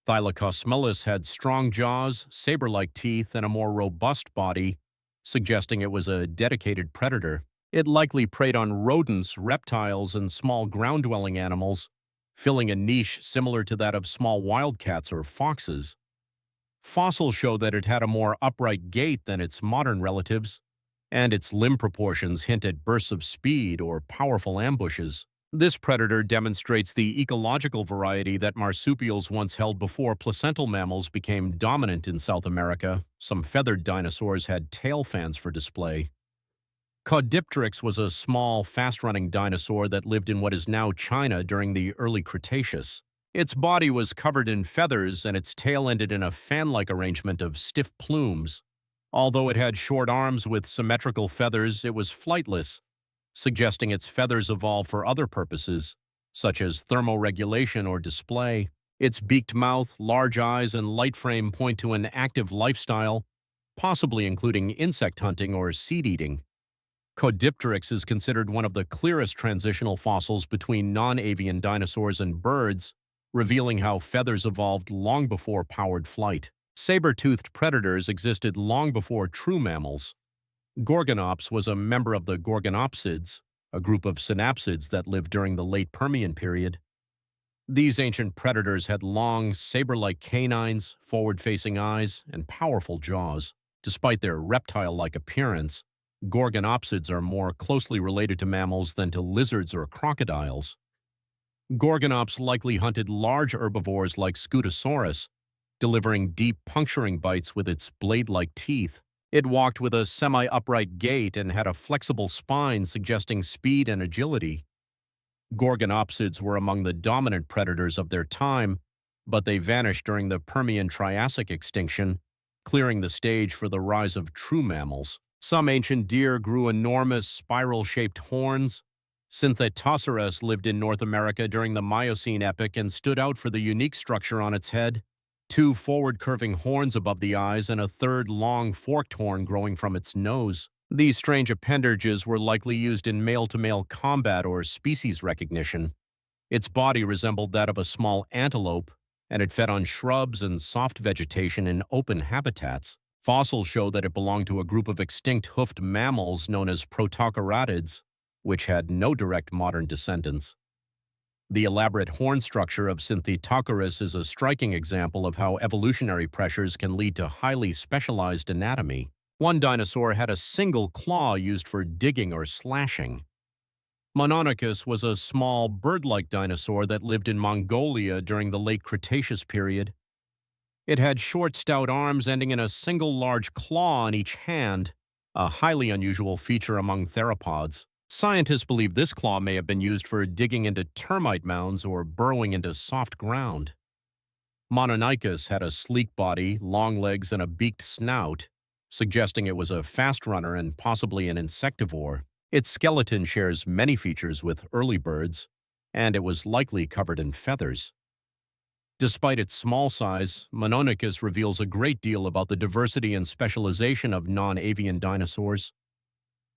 Thylacosmilus had strong jaws, saber-like teeth, and a more robust body, suggesting it was a dedicated predator. It likely preyed on rodents, reptiles, and small ground-dwelling animals, filling a niche similar to that of small wildcats or foxes. Fossils show that it had a more upright gait than its modern relatives, and its limb proportions hint at bursts of speed or powerful ambushes. This predator demonstrates the ecological variety that marsupials once held before placental mammals became dominant in South America. Some feathered dinosaurs had tail fans for display. Caudipteryx was a small, fast-running dinosaur that lived in what is now China during the early Cretaceous. Its body was covered in feathers and its tail ended in a fan-like arrangement of stiff plumes. Although it had short arms with symmetrical feathers, it was flightless, suggesting its feathers evolved for other purposes, such as thermoregulation or display. Its beaked mouth, large eyes, and light frame point to an active lifestyle, possibly including insect hunting or seed-eating. Caudipteryx is considered one of the clearest transitional fossils between non-avian dinosaurs and birds, revealing how feathers evolved long before powered flight. Saber-toothed predators existed long before true mammals. Gorgonops was a member of the Gorgonopsids, a group of synapsids that lived during the late Permian period. These ancient predators had long, saber-like canines, forward-facing eyes, and powerful jaws. Despite their reptile-like appearance, Gorgonopsids are more closely related to mammals than to lizards or crocodiles. Gorgonops likely hunted large herbivores like Scutosaurus, delivering deep puncturing bites with its blade-like teeth. It walked with a semi-upright gait and had a flexible spine suggesting speed and agility. Gorgonopsids were among the dominant predators of their time, but they vanished during the Permian-Triassic extinction, clearing the stage for the rise of true mammals. Some ancient deer grew enormous spiral-shaped horns. Synthetosaurus lived in North America during the Miocene epoch and stood out for the unique structure on its head, two forward-curving horns above the eyes and a third long forked horn growing from its nose. These strange appendages were likely used in male-to-male combat or species recognition. Its body resembled that of a small antelope, and it fed on shrubs and soft vegetation in open habitats. Fossils show that it belonged to a group of extinct hoofed mammals known as protoceratids, which had no direct modern descendants. The elaborate horn structure of Synthetosaurus is a striking example of how evolutionary pressures can lead to highly specialized anatomy. One dinosaur had a single claw used for digging or slashing. Mononychus was a small bird-like dinosaur that lived in Mongolia during the late Cretaceous period. It had short, stout arms ending in a single large claw on each hand, a highly unusual feature among theropods. Scientists believe this claw may have been used for digging into termite mounds or burrowing into soft ground. Mononychus had a sleek body, long legs, and a beaked snout, suggesting it was a fast runner and possibly an insectivore. Its skeleton shares many features with early birds, and it was likely covered in feathers. Despite its small size, Mononychus reveals a great deal about the diversity and specialization of non-avian dinosaurs.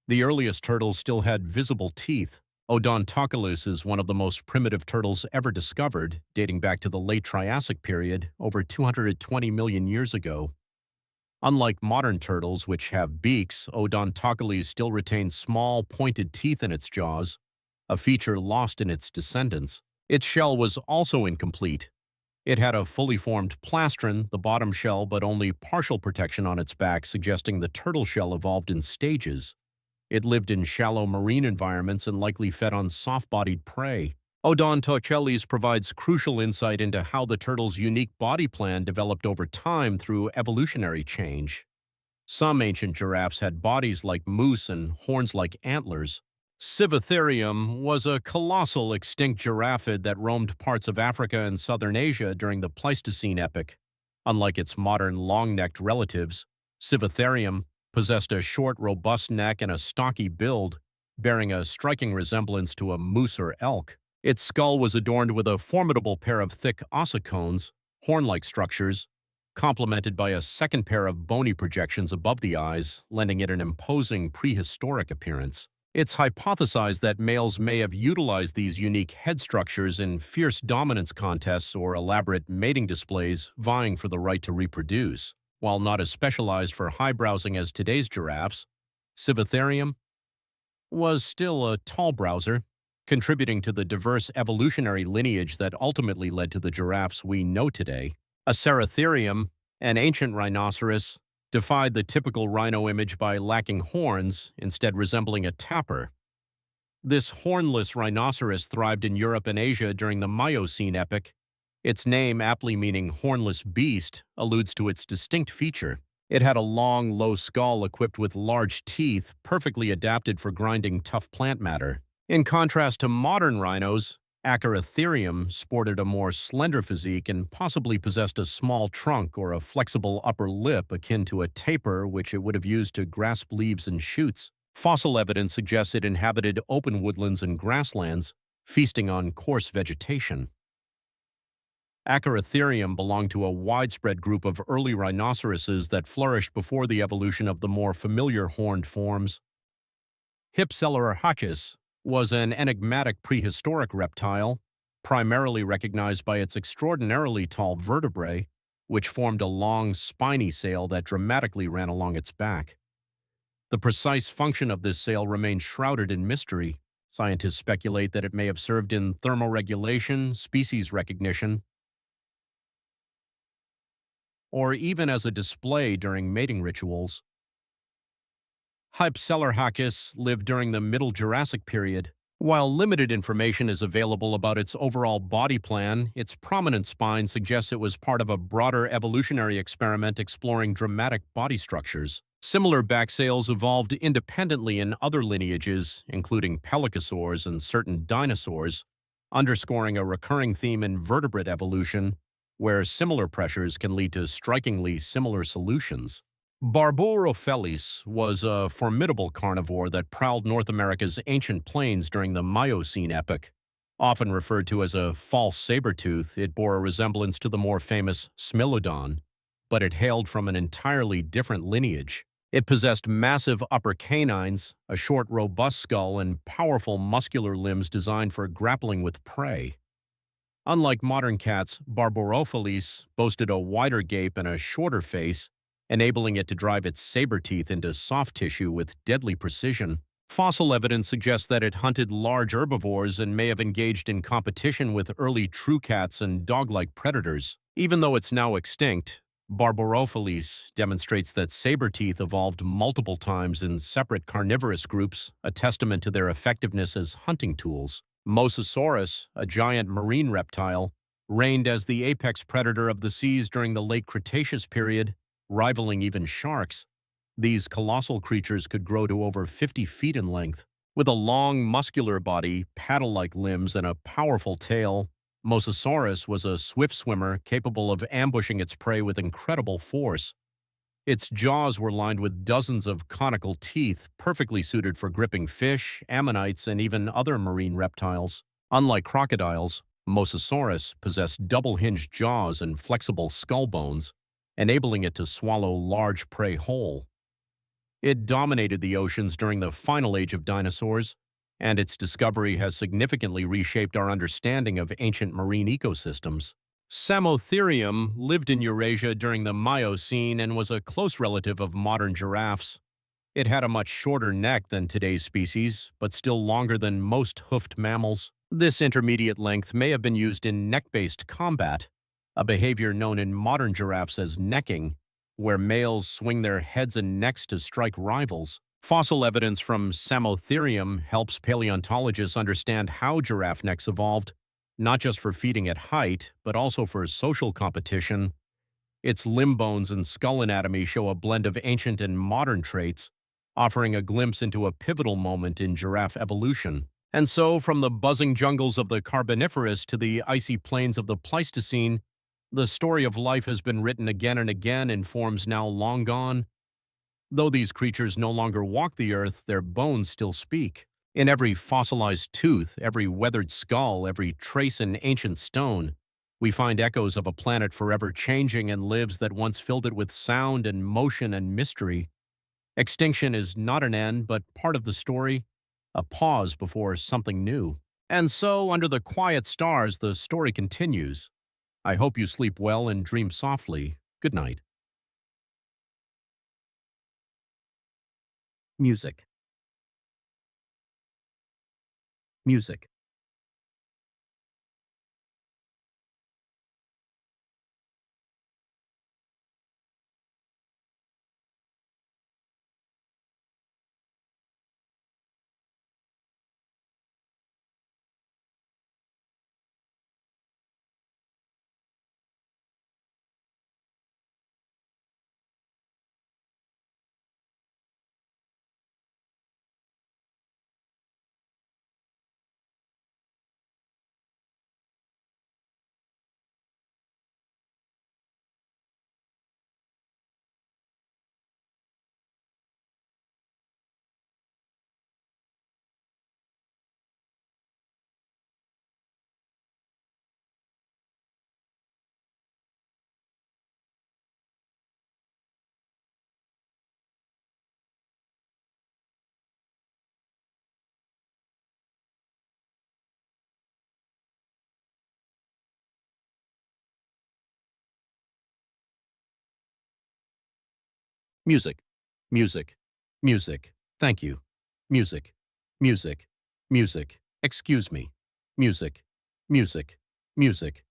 The earliest turtles still had visible teeth. Odontochelys is one of the most primitive turtles ever discovered, dating back to the late Triassic period, over 220 million years ago. Unlike modern turtles, which have beaks, Odontochelys still retains small, pointed teeth in its jaws, a feature lost in its descendants. Its shell was also incomplete. It had a fully formed plastron, the bottom shell, but only partial protection on its back, suggesting the turtle shell evolved in stages. It lived in shallow marine environments and likely fed on soft-bodied prey. Odontochelys provides crucial insight into how the turtle's unique body plan developed over time through evolutionary change. Some ancient giraffes had bodies like moose and horns like antlers. Civatherium was a colossal extinct giraffid that roamed parts of Africa and southern Asia during the Pleistocene epoch. Unlike its modern long-necked relatives, Civatherium possessed a short, robust neck and a stocky build, bearing a striking resemblance to a moose or elk. Its skull was adorned with a formidable pair of thick ossicones, horn-like structures, complemented by a second pair of bony projections above the eyes, lending it an imposing prehistoric appearance. It's hypothesized that males may have utilized these unique head structures in fierce dominance contests or elaborate mating displays, vying for the right to reproduce. While not as specialized for high browsing as today's giraffes, Civatherium was still a tall browser, contributing to the diverse evolutionary lineage that ultimately led to the giraffes we know today. Aceratherium, an ancient rhinoceros, defied the typical rhino image by lacking horns, instead resembling a tapir. This hornless rhinoceros thrived in Europe and Asia during the Miocene epoch. Its name, aptly meaning hornless beast, alludes to its distinct feature. It had a long, low skull equipped with large teeth, perfectly adapted for grinding tough plant matter. In contrast to modern rhinos, Aceratherium sported a more slender physique and possibly possessed a small trunk or a flexible upper lip akin to a tapir, which it would have used to grasp leaves and shoots. Fossil evidence suggests it inhabited open woodlands and grasslands, feasting on coarse vegetation. Aceratherium belonged to a widespread group of early rhinoceroses that flourished before the evolution of the more familiar horned forms. Hypselarhachus was an enigmatic prehistoric reptile, primarily recognized by its extraordinarily tall vertebrae, which formed a long, spiny sail that dramatically ran along its back. The precise function of this sail remains shrouded in mystery. Scientists speculate that it may have served in thermoregulation, species recognition, or even as a display during mating rituals. Hypselarhachus lived during the Middle Jurassic period. While limited information is available about its overall body plan, its prominent spine suggests it was part of a broader evolutionary experiment exploring dramatic body structures. Similar back sails evolved independently in other lineages, including pelycosaurs and certain dinosaurs, underscoring a recurring theme in vertebrate evolution, where similar pressures can lead to strikingly similar solutions. Barborophytes was a formidable carnivore that prowled North America's ancient plains during the Miocene epoch. Often referred to as a false saber-tooth, it bore a resemblance to the more famous Smilodon, but it hailed from an entirely different lineage. It possessed massive upper canines, a short, robust skull, and powerful muscular limbs designed for grappling with prey. Unlike modern cats, Barborophytes boasted a wider gape and a shorter face, enabling it to drive its saber teeth into soft tissue with deadly precision. Fossil evidence suggests that it hunted large herbivores and may have engaged in competition with early true cats and dog-like predators. Even though it's now extinct, Barborophytes demonstrates that saber teeth evolved multiple times in separate carnivorous groups, a testament to their effectiveness as hunting tools. Mosasaurus, a giant marine reptile, reigned as the apex predator of the seas during the late Cretaceous period, rivaling even sharks. These colossal creatures could grow to over 50 feet in length. With a long, muscular body, paddle-like limbs, and a powerful tail, Mosasaurus was a swift swimmer capable of ambushing its prey with incredible force. Its jaws were lined with dozens of conical teeth, perfectly suited for gripping fish, ammonites, and even other marine reptiles. Unlike crocodiles, Mosasaurus possessed double-hinged jaws and flexible skull bones, enabling it to swallow large prey whole. It dominated the oceans during the final age of dinosaurs, and its discovery has significantly reshaped our understanding of ancient marine ecosystems. Samotherium lived in Eurasia during the Miocene and was a close relative of modern giraffes. It had a much shorter neck than today's species, but still longer than most hoofed mammals. This intermediate length may have been used in neck-based combat, a behavior known in modern giraffes as necking, where males swing their heads and necks to strike rivals. Fossil evidence from Samotherium helps paleontologists understand how giraffe necks evolved, not just for feeding at height, but also for social competition. Its limb bones and skull anatomy show a blend of ancient and modern traits, offering a glimpse into a pivotal moment in giraffe evolution. And so, from the buzzing jungles of the Carboniferous to the icy plains of the Pleistocene, the story of life has been written again and again in forms now long gone. Though these creatures no longer walk the earth, their bones still speak. In every fossilized tooth, every weathered skull, every trace in ancient stone, we find echoes of a planet forever changing and lives that once filled it with sound and motion and mystery. Extinction is not an end, but part of the story, a pause before something new. And so, under the quiet stars, the story continues. I hope you sleep well and dream softly. Good night. Music. Music. Music. Music. Music. Thank you. Music. Music. Music. Excuse me. Music. Music. Music.